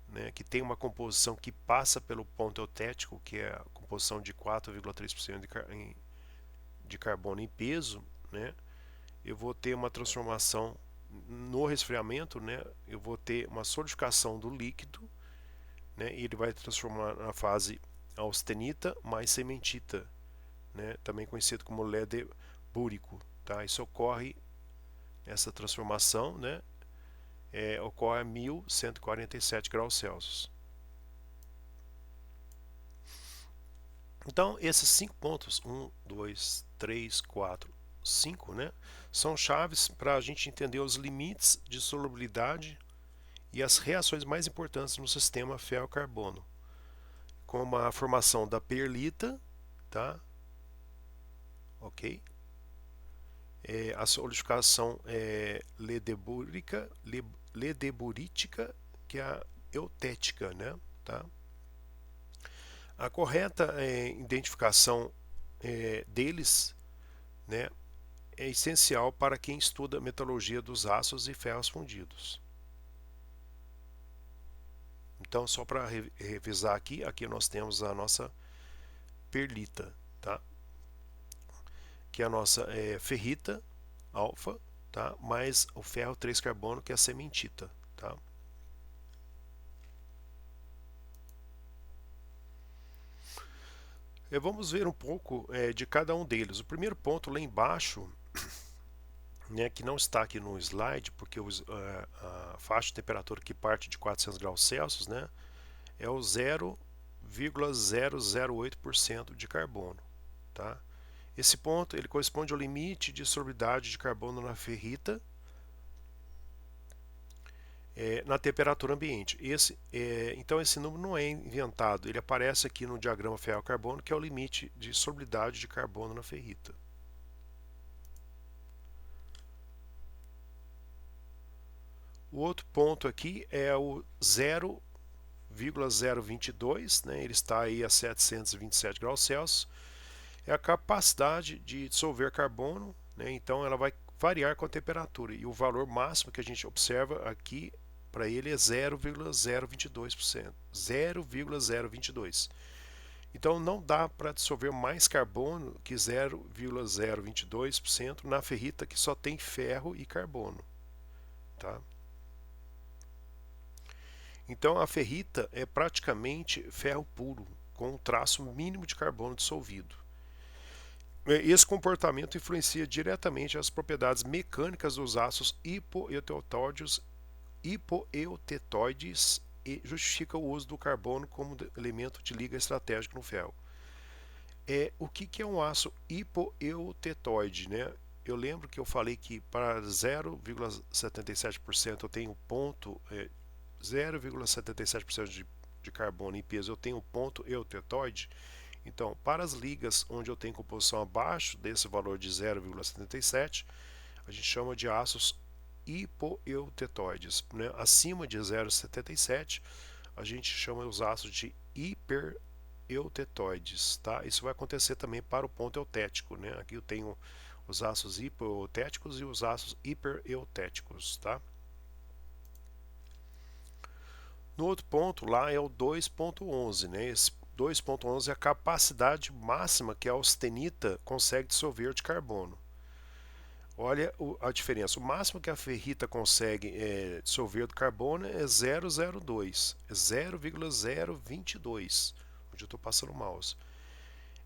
né, que tem uma composição que passa pelo ponto eutético, que é a composição de 4,3% de carbono em peso, né, eu vou ter uma transformação no resfriamento, né, eu vou ter uma solidificação do líquido, né, e ele vai transformar na fase austenita mais cementita, né, também conhecido como ledebúrico, tá? Isso ocorre, essa transformação, né, ocorre a 1147 graus Celsius. Então, esses 5 pontos, 1, 2, 3, 4, 5, né, são chaves para a gente entender os limites de solubilidade e as reações mais importantes no sistema ferro-carbono, como a formação da perlita, tá? Ok? A solidificação ledeburítica, que é a eutética, né? Tá? A correta identificação deles, né, é essencial para quem estuda metalurgia dos aços e ferros fundidos. Então, só para revisar aqui nós temos a nossa perlita, tá? Que é a nossa ferrita alfa, tá? Mais o ferro 3 carbono, que é a cementita, tá? Vamos ver um pouco de cada um deles. O primeiro ponto lá embaixo né, que não está aqui no slide, porque a faixa de temperatura que parte de 400 graus Celsius, né, é o 0,008% de carbono. Tá? Esse ponto ele corresponde ao limite de solubilidade de carbono na ferrita na temperatura ambiente. Então esse número não é inventado, ele aparece aqui no diagrama ferro-carbono, que é o limite de solubilidade de carbono na ferrita. O outro ponto aqui é o 0,022, né? Ele está aí a 727 graus Celsius. É a capacidade de dissolver carbono, né? Então ela vai variar com a temperatura. E o valor máximo que a gente observa aqui para ele é 0,022%. 0,022. Então não dá para dissolver mais carbono que 0,022% na ferrita que só tem ferro e carbono. Tá? Então a ferrita é praticamente ferro puro, com um traço mínimo de carbono dissolvido. Esse comportamento influencia diretamente as propriedades mecânicas dos aços hipoeutetoides e justifica o uso do carbono como elemento de liga estratégico no ferro. O que é um aço hipoeutetoide, né? Eu lembro que eu falei que para 0,77% eu tenho 0,77% de carbono em peso, eu tenho ponto eutetoide. Então, para as ligas onde eu tenho composição abaixo desse valor de 0,77, a gente chama de aços hipoeutetoides. Né? Acima de 0,77, a gente chama os aços de hipereutetoides. Tá? Isso vai acontecer também para o ponto eutético. Né? Aqui eu tenho os aços hipoeutéticos e os aços hipereutéticos. Tá? No outro ponto lá é o 2.11, né? Esse 2.11 é a capacidade máxima que a austenita consegue dissolver de carbono. Olha a diferença. O máximo que a ferrita consegue dissolver do carbono é 0,02, é 0,022, onde eu estou passando o mouse.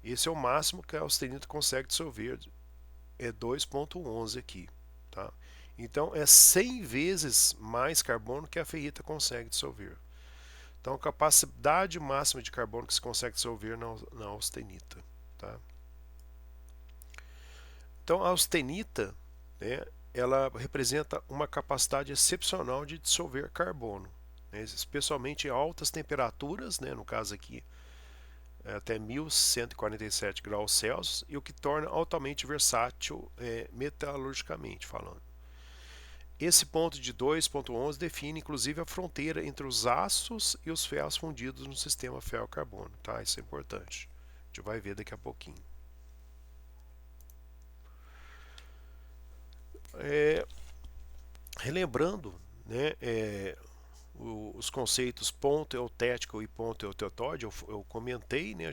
Esse é o máximo que a austenita consegue dissolver, é 2.11 aqui. Tá? Então é 100 vezes mais carbono que a ferrita consegue dissolver. Então a capacidade máxima de carbono que se consegue dissolver na austenita. Tá? Então a austenita, né, ela representa uma capacidade excepcional de dissolver carbono, né, especialmente em altas temperaturas, né, no caso aqui até 1147 graus Celsius, e o que torna altamente versátil metalurgicamente falando. Esse ponto de 2.11 define inclusive a fronteira entre os aços e os ferros fundidos no sistema ferro-carbono. Tá? Isso é importante. A gente vai ver daqui a pouquinho. Relembrando, né, os conceitos ponto eutético e ponto eutetóide, eu comentei, né,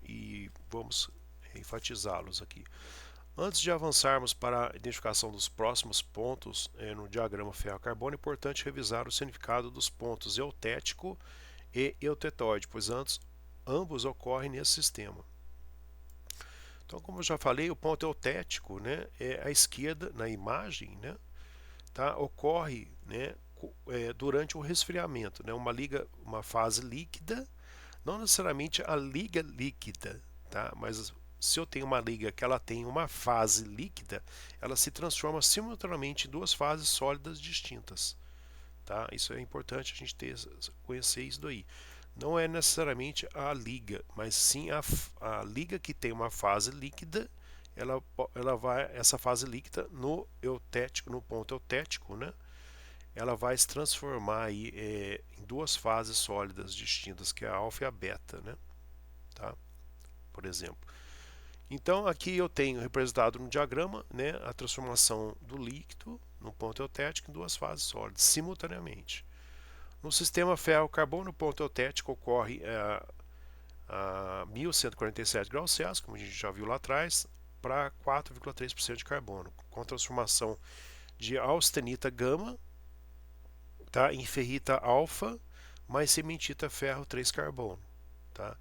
e vamos enfatizá-los aqui. Antes de avançarmos para a identificação dos próximos pontos no diagrama ferro-carbono, é importante revisar o significado dos pontos eutético e eutetóide, pois ambos ocorrem nesse sistema. Então, como eu já falei, o ponto eutético, né, é à esquerda na imagem, né, tá, ocorre, né, durante o resfriamento, né, uma fase líquida, não necessariamente a liga líquida, tá, mas se eu tenho uma liga que ela tem uma fase líquida, ela se transforma simultaneamente em duas fases sólidas distintas. Tá? Isso é importante a gente conhecer isso daí. Não é necessariamente a liga, mas sim a liga que tem uma fase líquida, essa fase líquida no eutético, no ponto eutético, né? Ela vai se transformar aí, em duas fases sólidas distintas, que é a alfa e a beta, né? Tá? Por exemplo. Então aqui eu tenho representado no diagrama, né, a transformação do líquido no ponto eutético em duas fases sólidas simultaneamente. No sistema ferro-carbono, o ponto eutético ocorre a 1147 graus Celsius, como a gente já viu lá atrás, para 4,3% de carbono, com transformação de austenita gama, tá, em ferrita alfa mais cementita ferro 3 carbono. Tá?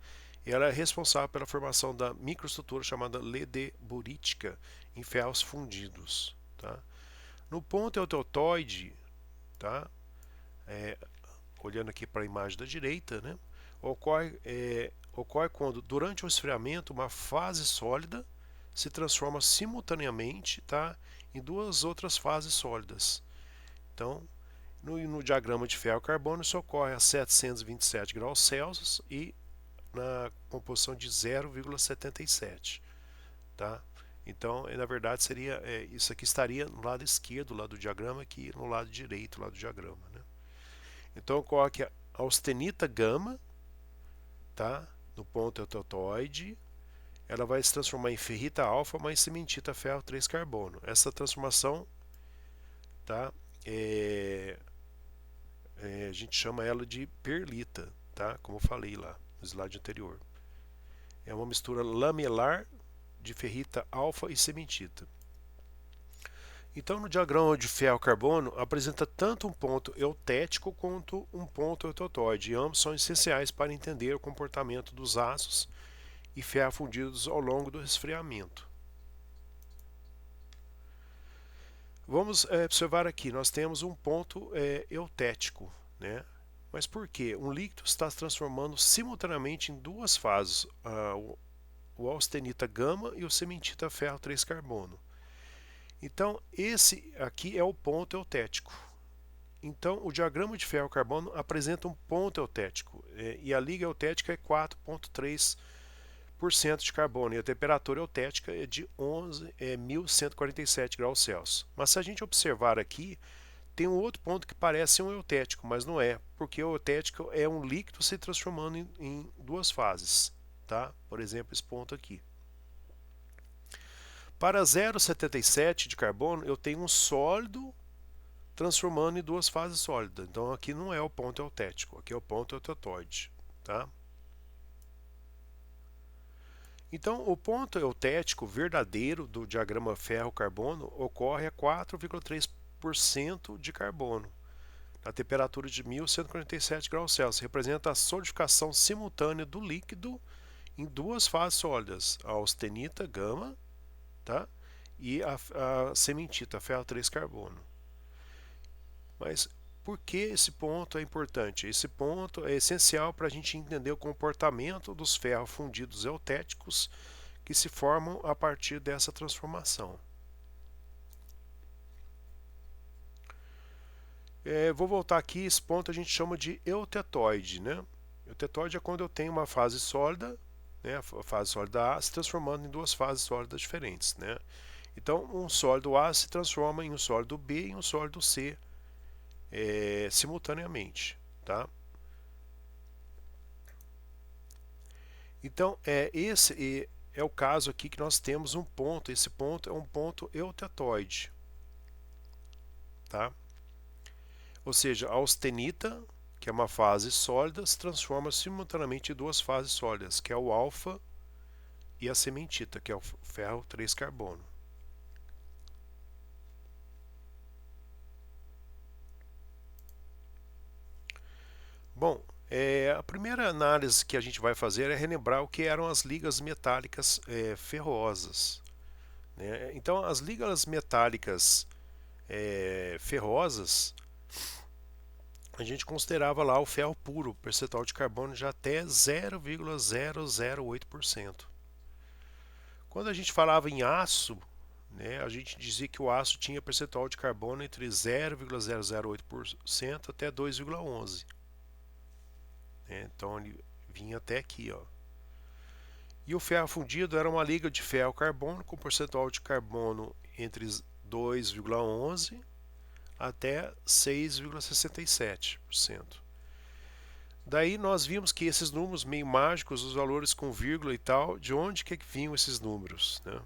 Ela é responsável pela formação da microestrutura chamada ledeburítica em ferros fundidos. Tá? No ponto eutotoide, tá? Olhando aqui para a imagem da direita, né? Ocorre quando, durante o esfriamento, uma fase sólida se transforma simultaneamente, tá, em duas outras fases sólidas. Então, no diagrama de ferro-carbono, isso ocorre a 727 graus Celsius e na composição de 0,77. Tá? Então, na verdade, seria isso aqui estaria no lado esquerdo lá do diagrama, aqui no lado direito lá do diagrama. Né? Então, ocorre que a austenita gama, tá, no ponto eutotoide, ela vai se transformar em ferrita alfa mais cementita ferro 3 carbono. Essa transformação, tá, a gente chama ela de perlita, tá, como eu falei lá no slide anterior. É uma mistura lamelar de ferrita alfa e cementita. Então, no diagrama de ferro-carbono, apresenta tanto um ponto eutético quanto um ponto eutotoide, e ambos são essenciais para entender o comportamento dos aços e ferro fundidos ao longo do resfriamento. Vamos observar aqui, nós temos um ponto eutético, né? Mas por quê? Um líquido está se transformando simultaneamente em duas fases, o austenita gama e o cementita ferro 3 carbono. Então, esse aqui é o ponto eutético. Então, o diagrama de ferro-carbono apresenta um ponto eutético, e a liga eutética é 4,3% de carbono, e a temperatura eutética é de 11.147 graus Celsius. Mas se a gente observar aqui, tem um outro ponto que parece um eutético, mas não é, porque o eutético é um líquido se transformando em duas fases. Tá? Por exemplo, esse ponto aqui. Para 0,77 de carbono, eu tenho um sólido transformando em duas fases sólidas. Então aqui não é o ponto eutético, aqui é o ponto eutotoide. Tá? Então o ponto eutético verdadeiro do diagrama ferro-carbono ocorre a 4,3% de carbono, na temperatura de 1147 graus Celsius. Representa a solidificação simultânea do líquido em duas fases sólidas, a austenita gama, tá? E a cementita, ferro 3 carbono. Mas por que esse ponto é importante? Esse ponto é essencial para a gente entender o comportamento dos ferros fundidos eutéticos que se formam a partir dessa transformação. Vou voltar aqui, esse ponto a gente chama de eutetoide. Né? Eutetoide é quando eu tenho uma fase sólida, né, a fase sólida A, se transformando em duas fases sólidas diferentes. Né? Então, um sólido A se transforma em um sólido B e um sólido C simultaneamente. Tá? Então, esse é o caso aqui que nós temos um ponto. Esse ponto é um ponto eutetoide. Tá? Ou seja, a austenita, que é uma fase sólida, se transforma simultaneamente em duas fases sólidas, que é o alfa e a cementita, que é o ferro 3 carbono. Bom, a primeira análise que a gente vai fazer é relembrar o que eram as ligas metálicas ferrosas. Né? Então, as ligas metálicas ferrosas, a gente considerava lá o ferro puro, percentual de carbono de até 0,008%. Quando a gente falava em aço, né, a gente dizia que o aço tinha percentual de carbono entre 0,008% até 2,11%. Né, então ele vinha até aqui. Ó. E o ferro fundido era uma liga de ferro-carbono com percentual de carbono entre 2,11% até 6,67%. Daí nós vimos que esses números meio mágicos, os valores com vírgula e tal, de onde que vinham esses números? Né?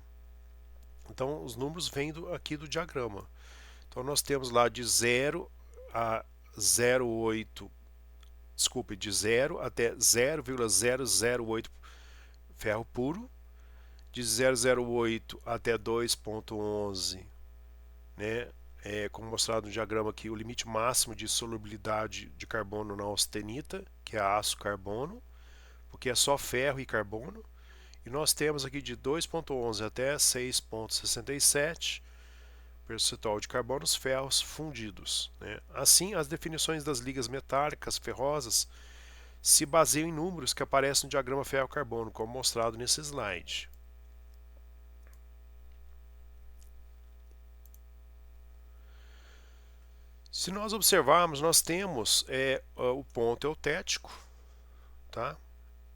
Então os números vêm aqui do diagrama. Então nós temos lá de 0 a 0,8, desculpe, de 0 até 0,008 ferro puro, de 0,08 até 2,11, né? Como mostrado no diagrama aqui, o limite máximo de solubilidade de carbono na austenita, que é aço carbono, porque é só ferro e carbono. E nós temos aqui de 2,11 até 6,67 percentual de carbono nos ferros fundidos, né? Assim, as definições das ligas metálicas ferrosas se baseiam em números que aparecem no diagrama ferro-carbono, como mostrado nesse slide. Se nós observarmos, nós temos o ponto eutético, tá?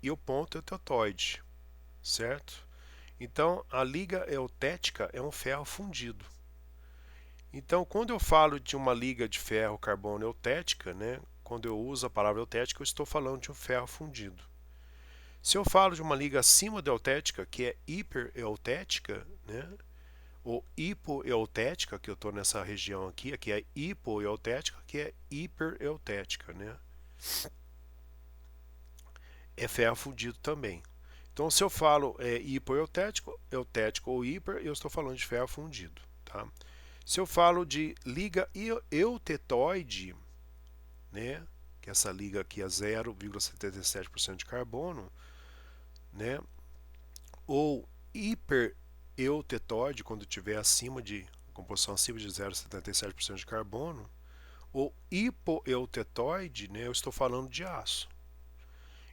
E o ponto eutetoide, certo? Então, a liga eutética é um ferro fundido. Então, quando eu falo de uma liga de ferro-carbono eutética, né, quando eu uso a palavra eutética, eu estou falando de um ferro fundido. Se eu falo de uma liga acima da eutética, que é hipereutética, né, ou hipoeutética, que eu estou nessa região aqui é hipoeutética, que é hipereutética, né? É ferro fundido também. Então, se eu falo hipoeutético, eutético ou hiper, eu estou falando de ferro fundido, tá? Se eu falo de liga eutetoide, né, que essa liga aqui é 0,77% de carbono, né, ou hipereutetoide, quando tiver acima de composição acima de 0,77% de carbono, ou hipoeutetoide, né, eu estou falando de aço.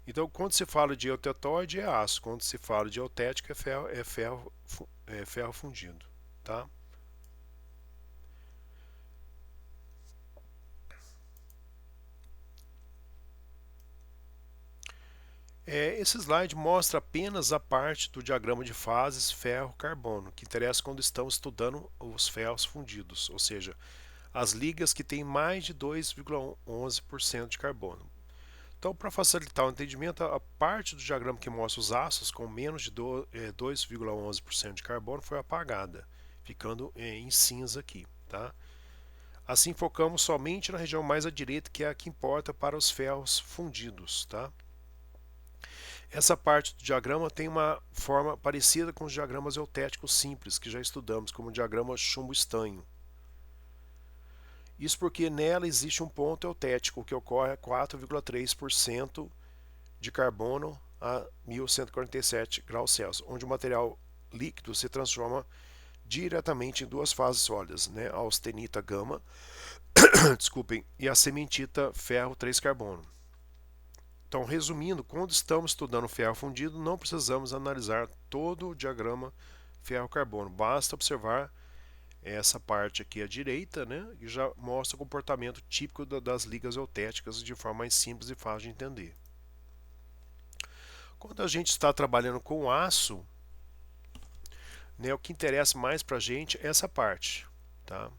Então, quando se fala de eutetoide é aço, quando se fala de eutético é ferro fundido, tá? Esse slide mostra apenas a parte do diagrama de fases ferro-carbono, que interessa quando estamos estudando os ferros fundidos, ou seja, as ligas que têm mais de 2,11% de carbono. Então, para facilitar o entendimento, a parte do diagrama que mostra os aços com menos de 2,11% de carbono foi apagada, ficando em cinza aqui, tá? Assim, focamos somente na região mais à direita, que é a que importa para os ferros fundidos, tá? Essa parte do diagrama tem uma forma parecida com os diagramas eutéticos simples que já estudamos, como o diagrama chumbo-estanho. Isso porque nela existe um ponto eutético que ocorre a 4,3% de carbono a 1147 graus Celsius, onde o material líquido se transforma diretamente em duas fases sólidas, né? A austenita gama desculpem, e a cementita ferro 3 carbono. Então, resumindo, quando estamos estudando ferro fundido, não precisamos analisar todo o diagrama ferro-carbono. Basta observar essa parte aqui à direita, né, que já mostra o comportamento típico das ligas eutéticas de forma mais simples e fácil de entender. Quando a gente está trabalhando com aço, né, o que interessa mais para a gente é essa parte, tá?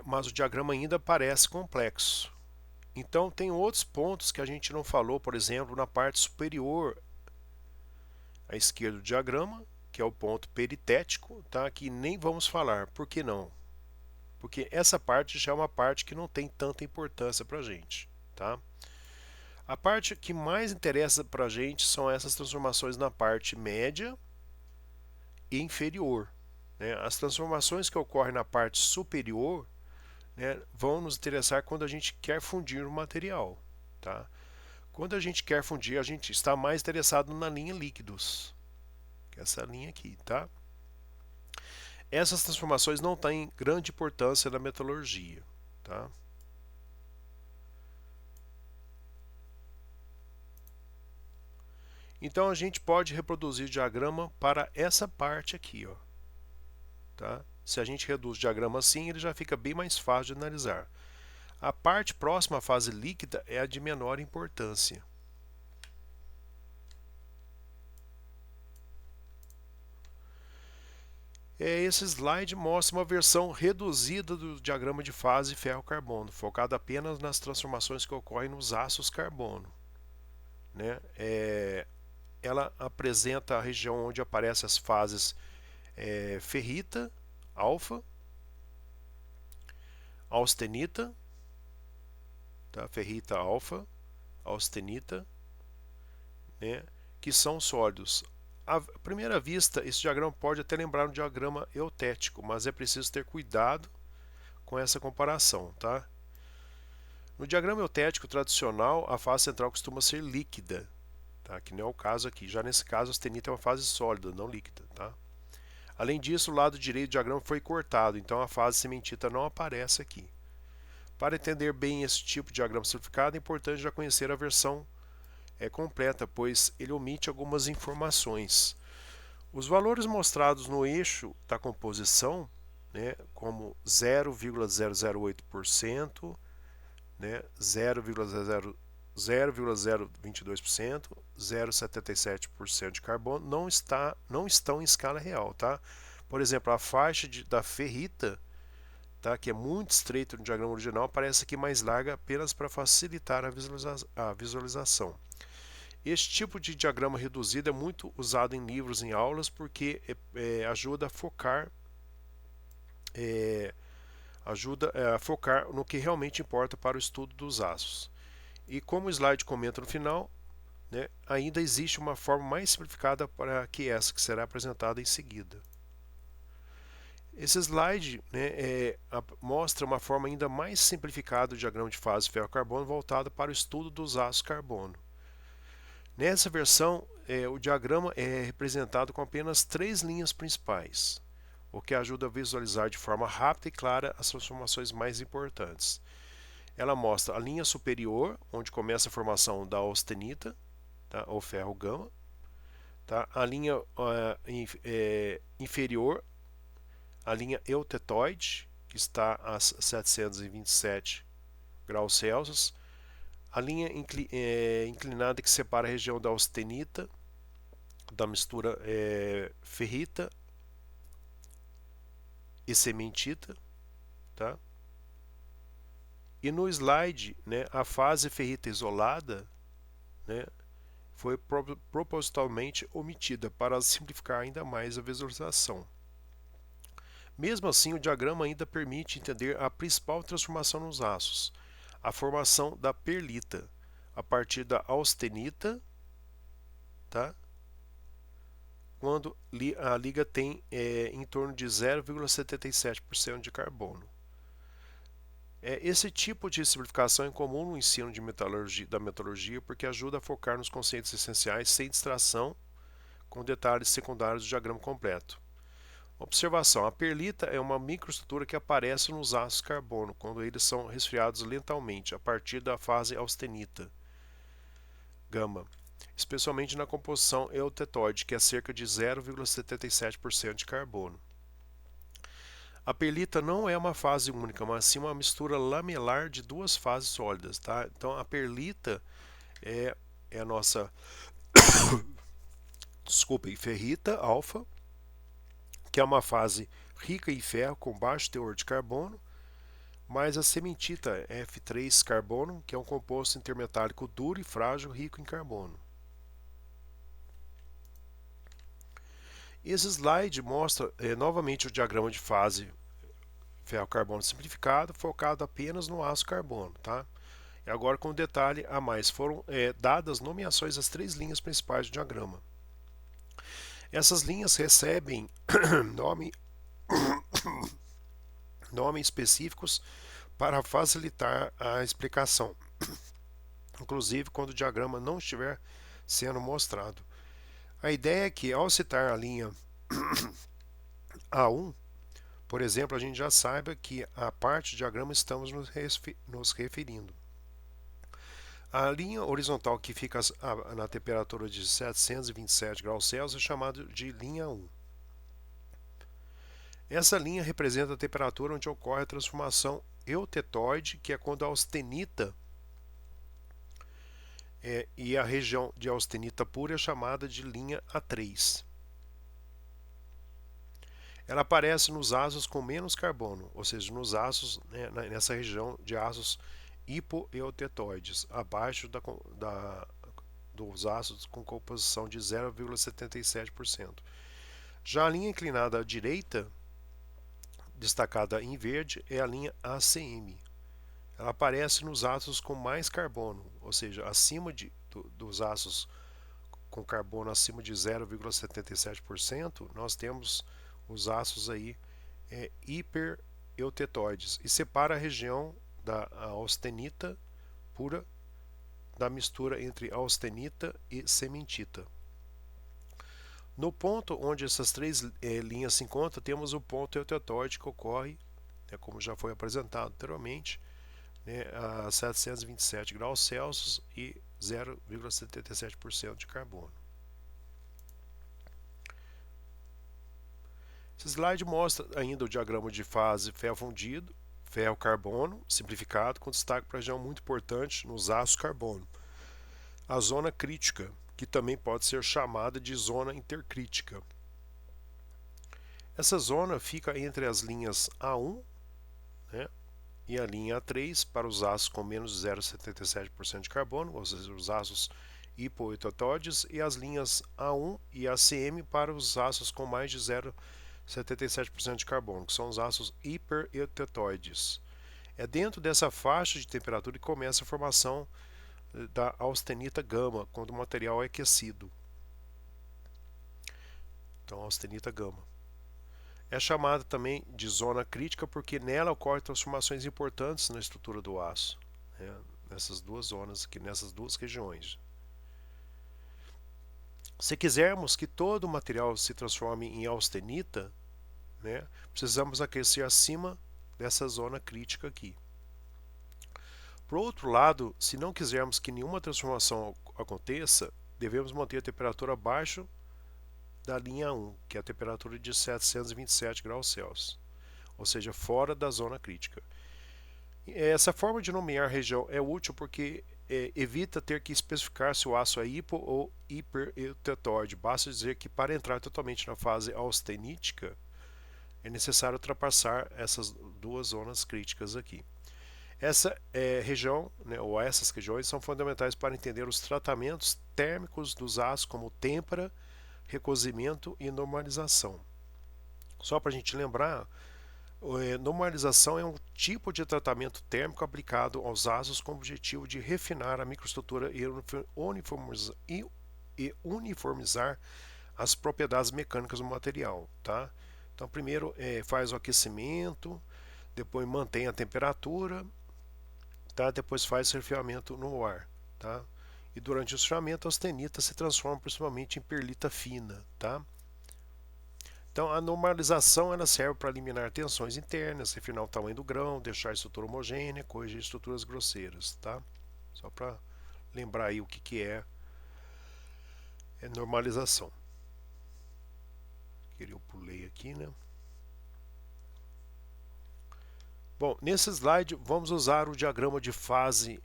Mas o diagrama ainda parece complexo. Então, tem outros pontos que a gente não falou, por exemplo, na parte superior à esquerda do diagrama, que é o ponto peritético, tá? Que nem vamos falar. Por que não? Porque essa parte já é uma parte que não tem tanta importância para a gente, tá? A parte que mais interessa para a gente são essas transformações na parte média e inferior, né? As transformações que ocorrem na parte superior, né, vão nos interessar quando a gente quer fundir o material, tá? Quando a gente quer fundir, a gente está mais interessado na linha líquidos, que é essa linha aqui, tá? Essas transformações não têm grande importância na metalurgia, tá? Então a gente pode reproduzir o diagrama para essa parte aqui, ó, tá? Se a gente reduz o diagrama assim, ele já fica bem mais fácil de analisar. A parte próxima à fase líquida é a de menor importância. Esse slide mostra uma versão reduzida do diagrama de fase ferro-carbono, focada apenas nas transformações que ocorrem nos ácidos carbono, né? Ela apresenta a região onde aparecem as fases ferrita, alfa, austenita, tá? Ferrita, alfa, austenita, né? Que são sólidos. À primeira vista, esse diagrama pode até lembrar um diagrama eutético, mas é preciso ter cuidado com essa comparação, tá? No diagrama eutético tradicional, a fase central costuma ser líquida, tá? Que não é o caso aqui. Já nesse caso, a austenita é uma fase sólida, não líquida, tá? Além disso, o lado direito do diagrama foi cortado, então a fase cementita não aparece aqui. Para entender bem esse tipo de diagrama simplificado, é importante já conhecer a versão completa, pois ele omite algumas informações. Os valores mostrados no eixo da composição, né, como 0,008%, né, 0,022%, 0,77% de carbono não estão em escala real, tá? Por exemplo, a faixa da ferrita, tá, que é muito estreita no diagrama original, parece aqui mais larga apenas para facilitar a visualização. Este tipo de diagrama reduzido é muito usado em livros, em aulas, porque ajuda a focar no que realmente importa para o estudo dos aços. E como o slide comenta no final, né, ainda existe uma forma mais simplificada para que essa que será apresentada em seguida. Esse slide, né, mostra uma forma ainda mais simplificada do diagrama de fase ferro-carbono voltado para o estudo dos ácidos carbono. Nessa versão, o diagrama é representado com apenas 3 linhas principais, o que ajuda a visualizar de forma rápida e clara as transformações mais importantes. Ela mostra a linha superior, onde começa a formação da austenita, tá, ou ferro gama, tá? A linha inferior, a linha eutetoide, que está a 727 graus Celsius, a linha inclinada que separa a região da austenita da mistura ferrita e cementita, tá? E no slide, né, a fase ferrita isolada, né, foi propositalmente omitida para simplificar ainda mais a visualização. Mesmo assim, o diagrama ainda permite entender a principal transformação nos aços, a formação da perlita, a partir da austenita, tá? Quando a liga tem em torno de 0,77% de carbono. Esse tipo de simplificação é comum no ensino da metalurgia porque ajuda a focar nos conceitos essenciais sem distração com detalhes secundários do diagrama completo. Observação: a perlita é uma microestrutura que aparece nos ácidos carbono quando eles são resfriados lentamente a partir da fase austenita gama, especialmente na composição eutetoide, que é cerca de 0,77% de carbono. A perlita não é uma fase única, mas sim uma mistura lamelar de duas fases sólidas, tá? Então a perlita é a nossa ferrita alfa, que é uma fase rica em ferro com baixo teor de carbono, mais a cementita F3 carbono, que é um composto intermetálico duro e frágil rico em carbono. Esse slide mostra novamente o diagrama de fase ferro-carbono simplificado, focado apenas no aço carbono, tá? E agora com um detalhe a mais, foram dadas nomeações às 3 linhas principais do diagrama. Essas linhas recebem nomes específicos para facilitar a explicação, inclusive quando o diagrama não estiver sendo mostrado. A ideia é que, ao citar a linha A1, por exemplo, a gente já saiba que a parte do diagrama estamos nos referindo. A linha horizontal que fica na temperatura de 727 graus Celsius é chamada de linha 1. Essa linha representa a temperatura onde ocorre a transformação eutetoide, que é quando a austenita e a região de austenita pura é chamada de linha A3. Ela aparece nos ácidos com menos carbono, ou seja, nos ácidos, né, nessa região de ácidos hipoeutetoides, abaixo dos ácidos com composição de 0,77%. Já a linha inclinada à direita, destacada em verde, é a linha ACM. Ela aparece nos ácidos com mais carbono, ou seja, acima dos ácidos com carbono acima de 0,77%, nós temos os ácidos aí hipereutetoides e separa a região da austenita pura da mistura entre austenita e cementita. No ponto onde essas três linhas se encontram, temos o ponto eutetóide que ocorre, né, como já foi apresentado anteriormente, né, a 727 graus Celsius e 0,77% de carbono. Esse slide mostra ainda o diagrama de fase ferro fundido, ferro-carbono, simplificado, com destaque para a região muito importante nos aços carbono. A zona crítica, que também pode ser chamada de zona intercrítica. Essa zona fica entre as linhas A1, né, e a linha A3 para os aços com menos de 0,77% de carbono, ou seja, os aços hipoeutatóides, e as linhas A1 e ACM para os aços com mais de 0,77% de carbono, que são os aços hipereutetoides. É dentro dessa faixa de temperatura que começa a formação da austenita gama, quando o material é aquecido. Então, austenita gama. É chamada também de zona crítica porque nela ocorrem transformações importantes na estrutura do aço, né, nessas duas zonas aqui, nessas duas regiões. Se quisermos que todo o material se transforme em austenita, né, precisamos aquecer acima dessa zona crítica aqui. Por outro lado, se não quisermos que nenhuma transformação aconteça, devemos manter a temperatura abaixo da linha 1, que é a temperatura de 727 graus Celsius, ou seja, fora da zona crítica. Essa forma de nomear a região é útil porque evita ter que especificar se o aço é hipo ou hipereutetoide. Basta dizer que para entrar totalmente na fase austenítica é necessário ultrapassar essas duas zonas críticas aqui. Essa região, né, ou essas regiões, são fundamentais para entender os tratamentos térmicos dos aços, como têmpera, recozimento e normalização. Só para a gente lembrar, normalização é um tipo de tratamento térmico aplicado aos aços com o objetivo de refinar a microestrutura e uniformizar as propriedades mecânicas do material. Tá? Então, primeiro faz o aquecimento, depois mantém a temperatura, tá? Depois faz o resfriamento no ar. Tá? E durante o resfriamento, a austenita se transforma principalmente em perlita fina. Tá? Então, a normalização ela serve para eliminar tensões internas, refinar o tamanho do grão, deixar a estrutura homogênea, corrigir estruturas grosseiras. Tá? Só para lembrar aí o que é normalização. Eu pulei aqui, né? Bom, nesse slide vamos usar o diagrama de fase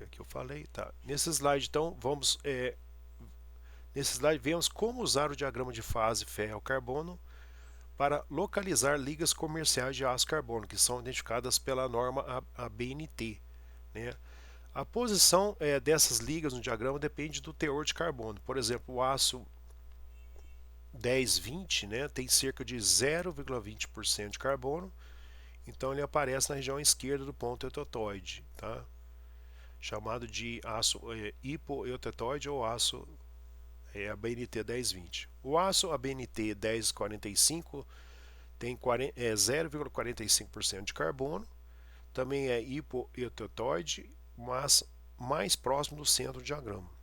que eu falei, tá? Nesse slide, então, nesse slide vemos como usar o diagrama de fase ferro-carbono para localizar ligas comerciais de aço carbono, que são identificadas pela norma ABNT, né? A posição dessas ligas no diagrama depende do teor de carbono. Por exemplo, o aço 1020, né, tem cerca de 0,20% de carbono, então ele aparece na região esquerda do ponto eutetóide, tá? Chamado de aço hipoeutetóide ou aço ABNT 1020. O aço ABNT 1045 tem 0,45% de carbono, também é hipoeutetóide, mas mais próximo do centro do diagrama.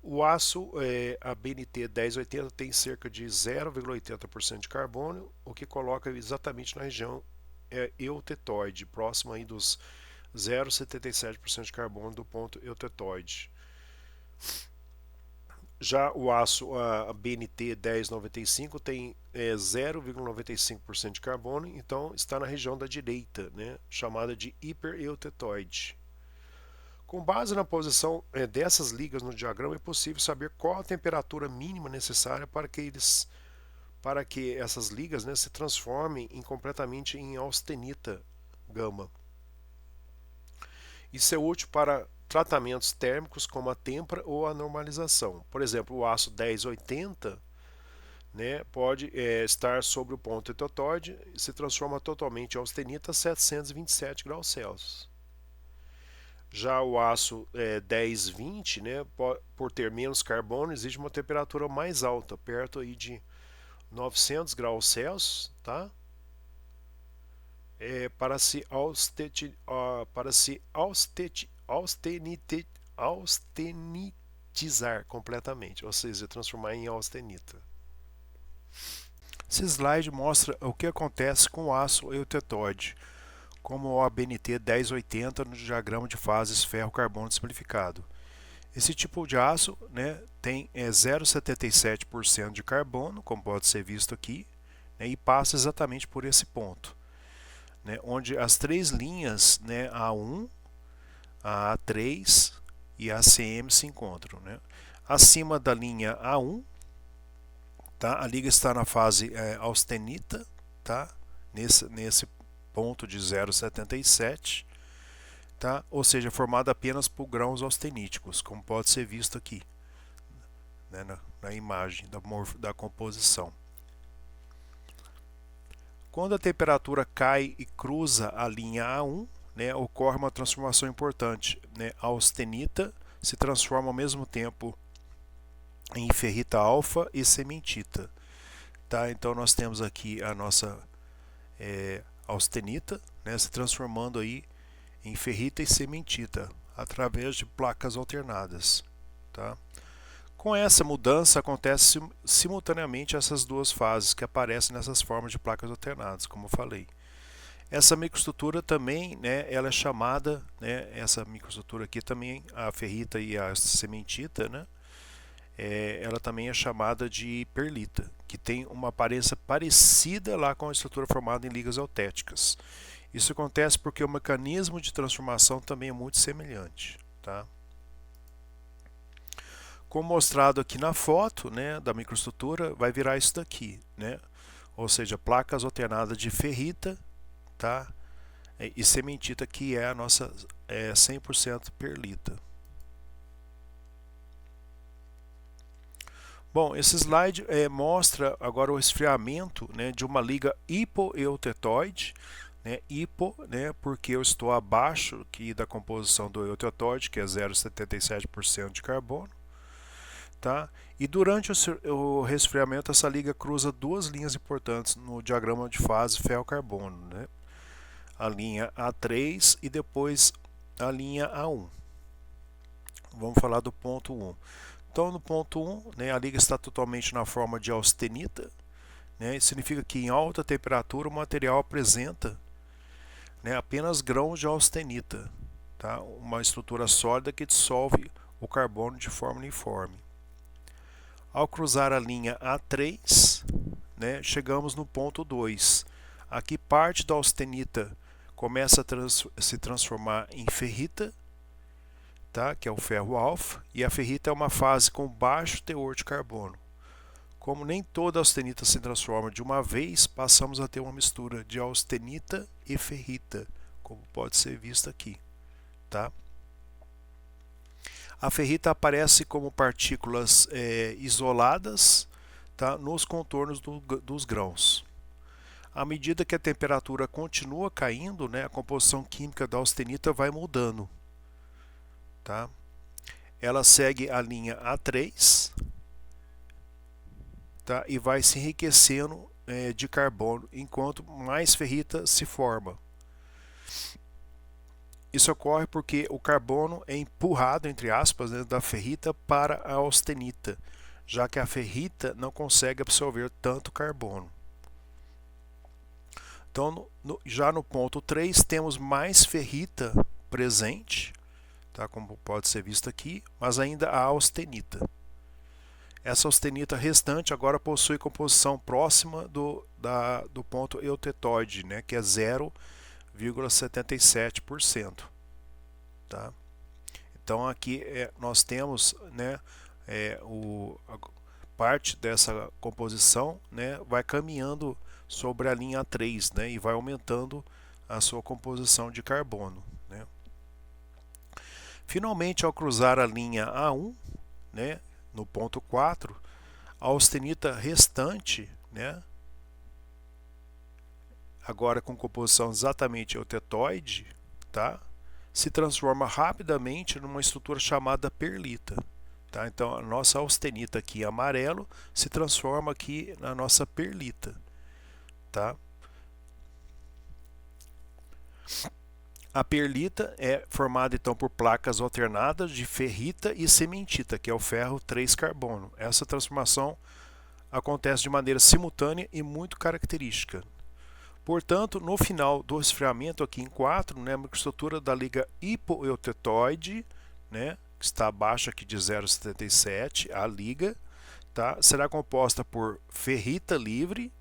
O aço ABNT 1080 tem cerca de 0,80% de carbono, o que coloca exatamente na região eutetóide, próximo aí dos 0,77% de carbono do ponto eutetóide. Já o aço ABNT 1095 tem 0,95% de carbono, então está na região da direita, né, chamada de hipereutetoide. Com base na posição dessas ligas no diagrama, é possível saber qual a temperatura mínima necessária para que essas ligas, né, se transformem completamente em austenita gama. Isso é útil para tratamentos térmicos como a têmpera ou a normalização. Por exemplo, o aço 1080, né, pode estar sobre o ponto eutetóide e se transforma totalmente em austenita a 727 graus Celsius. Já o aço 1020, né, por ter menos carbono, exige uma temperatura mais alta, perto aí de 900 graus Celsius, tá? Para se austenitizar austenitizar completamente, ou seja, transformar em austenita. Esse slide mostra o que acontece com o aço eutetóide, como o ABNT 1080 no diagrama de fases ferro-carbono simplificado. Esse tipo de aço, né, tem 0,77% de carbono, como pode ser visto aqui, né, e passa exatamente por esse ponto, né, onde as três linhas, né, A1, a A3 e a ACM se encontram, né. Acima da linha A1, tá, a liga está na fase austenita, tá, nesse ponto de 0,77, tá, ou seja, formada apenas por grãos austeníticos, como pode ser visto aqui, né, na imagem da composição. Quando a temperatura cai e cruza a linha A1, né, ocorre uma transformação importante, né, a austenita se transforma ao mesmo tempo em ferrita alfa e cementita, tá? Então nós temos aqui a nossa austenita, né, se transformando aí em ferrita e cementita através de placas alternadas, tá? Com essa mudança acontece simultaneamente essas duas fases que aparecem nessas formas de placas alternadas, como eu falei. Essa microestrutura também, né, ela é chamada, né, essa microestrutura aqui também, a ferrita e a cementita, né, ela também é chamada de perlita, que tem uma aparência parecida lá com a estrutura formada em ligas eutéticas. Isso acontece porque o mecanismo de transformação também é muito semelhante, tá? Como mostrado aqui na foto, né, da microestrutura, vai virar isso daqui, né? Ou seja, placas alternadas de ferrita, tá? E cementita, que é a nossa 100% perlita. Bom, esse slide mostra agora o esfriamento, né, de uma liga hipoeutetóide, né, hipo, né, porque eu estou abaixo aqui da composição do eutetóide, que é 0,77% de carbono, tá? E durante o resfriamento essa liga cruza duas linhas importantes no diagrama de fase ferro-carbono, né? A linha A3 e depois a linha A1. Vamos falar do ponto 1. Então no ponto 1, né, a liga está totalmente na forma de austenita, né? Isso significa que em alta temperatura o material apresenta, né, apenas grãos de austenita, tá? Uma estrutura sólida que dissolve o carbono de forma uniforme. Ao cruzar a linha A3, né, chegamos no ponto 2. Aqui parte da austenita começa a se transformar em ferrita, tá, que é o ferro alfa, e a ferrita é uma fase com baixo teor de carbono. Como nem toda austenita se transforma de uma vez, passamos a ter uma mistura de austenita e ferrita, como pode ser visto aqui, tá? A ferrita aparece como partículas isoladas, tá, nos contornos dos grãos. À medida que a temperatura continua caindo, né, a composição química da austenita vai mudando, tá? Ela segue a linha A3, tá, e vai se enriquecendo de carbono enquanto mais ferrita se forma. Isso ocorre porque o carbono é empurrado, entre aspas, né, da ferrita para a austenita, já que a ferrita não consegue absorver tanto carbono. Então, já no ponto 3, temos mais ferrita presente, tá, como pode ser visto aqui, mas ainda há austenita. Essa austenita restante agora possui composição próxima do ponto eutetóide, né, que é 0,77%. Tá? Então aqui nós temos, né, a parte dessa composição, né, vai caminhando sobre a linha 3, né, e vai aumentando a sua composição de carbono, né. Finalmente, ao cruzar a linha A1, né, no ponto 4, a austenita restante, né, agora com composição exatamente eutetóide, tá, se transforma rapidamente numa estrutura chamada perlita. Tá? Então a nossa austenita aqui em amarelo se transforma aqui na nossa perlita. Tá? A perlita é formada então por placas alternadas de ferrita e cementita, que é o ferro 3 carbono. Essa transformação acontece de maneira simultânea e muito característica. Portanto, no final do resfriamento aqui em 4, né, a microestrutura da liga hipoeutetoide, né, que está abaixo aqui de 0,77, a liga, tá, será composta por ferrita livre,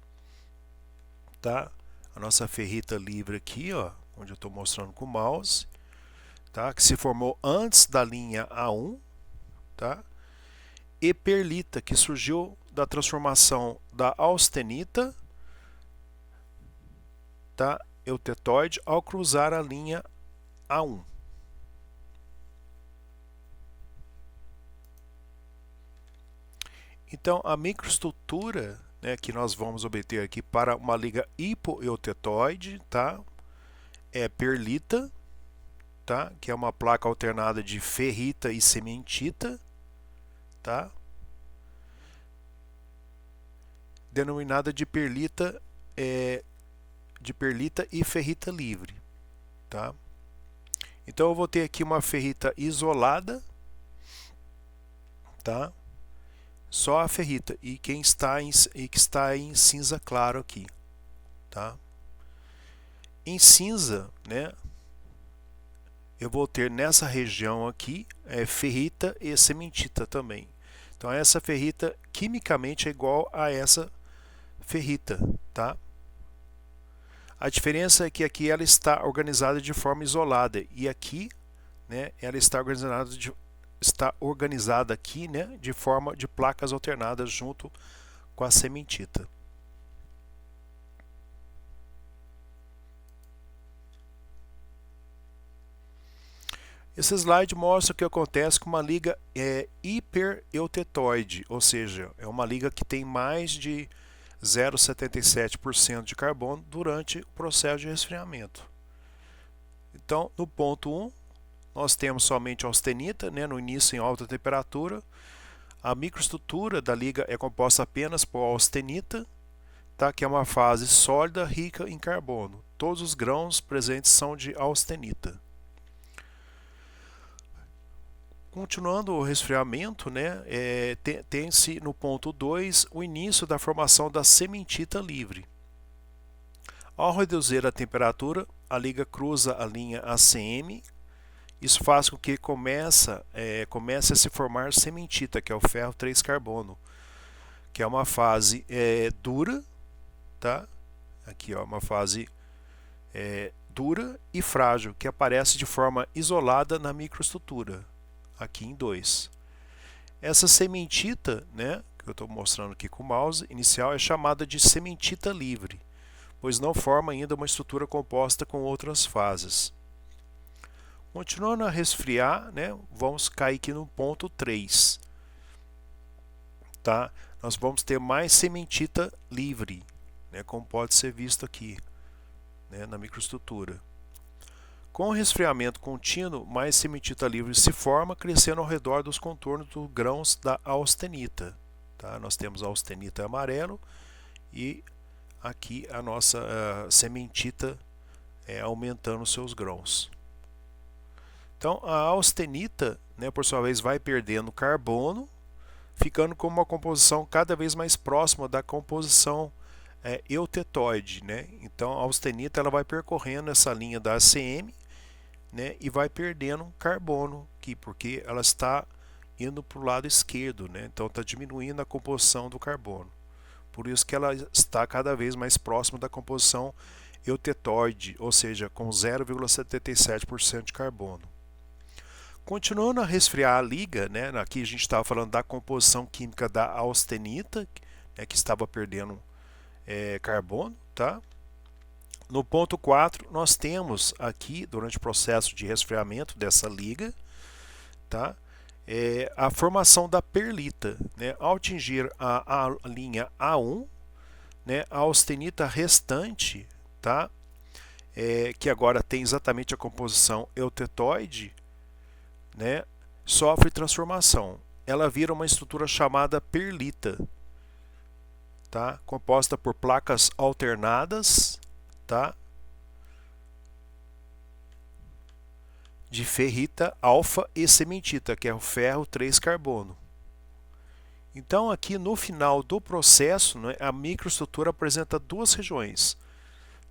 tá, a nossa ferrita livre aqui, ó, onde eu estou mostrando com o mouse, tá, que se formou antes da linha A1, tá, e perlita, que surgiu da transformação da austenita, tá, eutetoide ao cruzar a linha A1. Então, a microestrutura, né, que nós vamos obter aqui para uma liga hipoeutetoide, tá, é perlita, tá, que é uma placa alternada de ferrita e cementita, tá, denominada de perlita e ferrita livre, tá? Então eu vou ter aqui uma ferrita isolada, tá? Só a ferrita e que está em cinza claro aqui, tá? Em cinza, né? Eu vou ter nessa região aqui ferrita e cementita também. Então essa ferrita quimicamente é igual a essa ferrita, tá? A diferença é que aqui ela está organizada de forma isolada e aqui, né, ela está organizada aqui, né, de forma de placas alternadas junto com a cementita. Esse slide mostra o que acontece com uma liga hipereutetoide, ou seja, é uma liga que tem mais de 0,77% de carbono durante o processo de resfriamento. Então, no ponto 1, nós temos somente a austenita, né, no início em alta temperatura. A microestrutura da liga é composta apenas por austenita, tá, que é uma fase sólida rica em carbono. Todos os grãos presentes são de austenita. Continuando o resfriamento, né, tem-se no ponto 2 o início da formação da cementita livre. Ao reduzir a temperatura, a liga cruza a linha ACM. Isso faz com que comece a se formar cementita, que é o ferro 3 carbono, que é uma fase dura, tá? Aqui, ó, uma fase dura e frágil, que aparece de forma isolada na microestrutura, aqui em 2. Essa cementita, né, que eu estou mostrando aqui com o mouse, inicial é chamada de cementita livre, pois não forma ainda uma estrutura composta com outras fases. Continuando a resfriar, né, vamos cair aqui no ponto 3. Tá? Nós vamos ter mais cementita livre, né, como pode ser visto aqui, né, na microestrutura. Com o resfriamento contínuo, mais cementita livre se forma, crescendo ao redor dos contornos dos grãos da austenita. Tá? Nós temos a austenita amarelo e aqui a nossa cementita aumentando seus grãos. Então a austenita, né, por sua vez, vai perdendo carbono, ficando com uma composição cada vez mais próxima da composição eutetoide, né? Então a austenita ela vai percorrendo essa linha da ACM, né, e vai perdendo carbono aqui, porque ela está indo para o lado esquerdo, né? Então está diminuindo a composição do carbono. Por isso que ela está cada vez mais próxima da composição eutetoide, ou seja, com 0,77% de carbono. Continuando a resfriar a liga, né, aqui a gente estava falando da composição química da austenita, né, que estava perdendo carbono, tá? No ponto 4, nós temos aqui, durante o processo de resfriamento dessa liga, tá, a formação da perlita. Né? Ao atingir a linha A1, né, a austenita restante, tá, que agora tem exatamente a composição eutetoide, né, sofre transformação. Ela vira uma estrutura chamada perlita, tá, composta por placas alternadas, tá, de ferrita, alfa e cementita, que é o ferro 3 carbono. Então aqui no final do processo, né, a microestrutura apresenta duas regiões,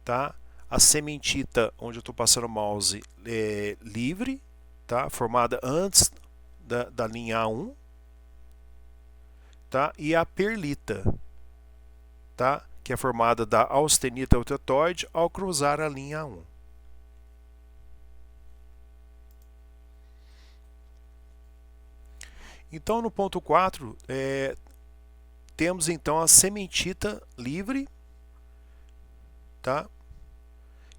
tá? A cementita, onde eu estou passando o mouse, é livre, tá? Formada antes da linha A1, tá? E a perlita, tá? Que é formada da austenita eutetoide ao cruzar a linha A1. Então no ponto 4, temos então a cementita livre, tá?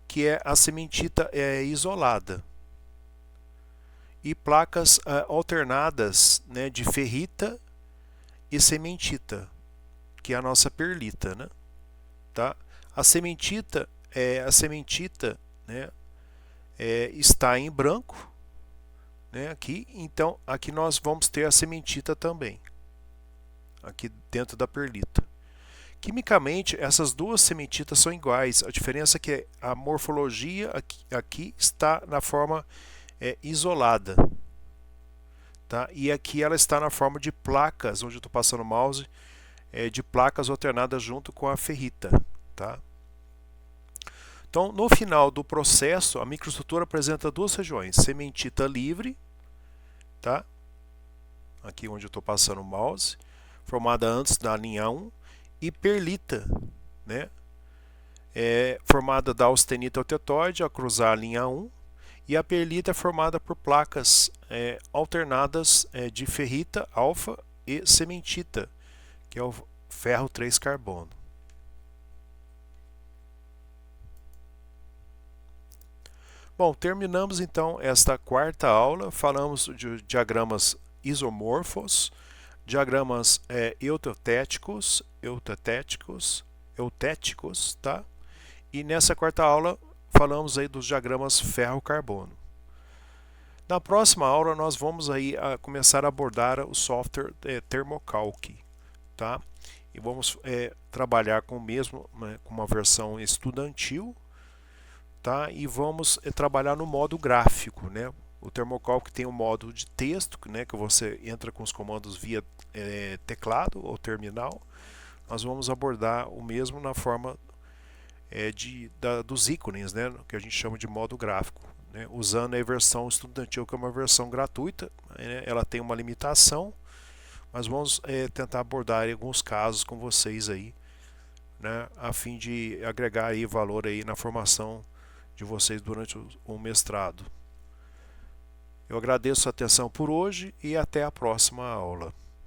Que é a cementita isolada. E placas alternadas, né, de ferrita e cementita, que é a nossa perlita, né? Tá? A cementita, né, está em branco, né, aqui. Então aqui nós vamos ter a cementita também, aqui dentro da perlita. Quimicamente, essas duas sementitas são iguais. A diferença é que a morfologia aqui está na forma isolada, tá? E aqui ela está na forma de placas, onde eu estou passando o mouse, de placas alternadas junto com a ferrita, tá? Então, no final do processo, a microestrutura apresenta duas regiões: cementita livre, tá? Aqui onde eu estou passando o mouse, formada antes da linha 1, e perlita, né? Formada da austenita eutetoide ao cruzar a linha 1, e a perlita é formada por placas alternadas de ferrita, alfa e cementita, que é o ferro 3 carbono. Bom, terminamos então esta quarta aula. Falamos de diagramas isomorfos, diagramas eutéticos, tá? E nessa quarta aula falamos aí dos diagramas ferro-carbono. Na próxima aula nós vamos aí começar a abordar o software Thermocalc, tá? E vamos trabalhar com o mesmo, né, com uma versão estudantil, tá? E vamos trabalhar no modo gráfico, né? O Thermocalc tem um modo de texto, né, que você entra com os comandos via teclado ou terminal. Nós vamos abordar o mesmo na forma dos ícones, né, que a gente chama de modo gráfico, né, usando a versão estudantil, que é uma versão gratuita, né, ela tem uma limitação, mas vamos tentar abordar alguns casos com vocês aí, né, a fim de agregar aí valor aí na formação de vocês durante o mestrado. Eu agradeço a atenção por hoje e até a próxima aula.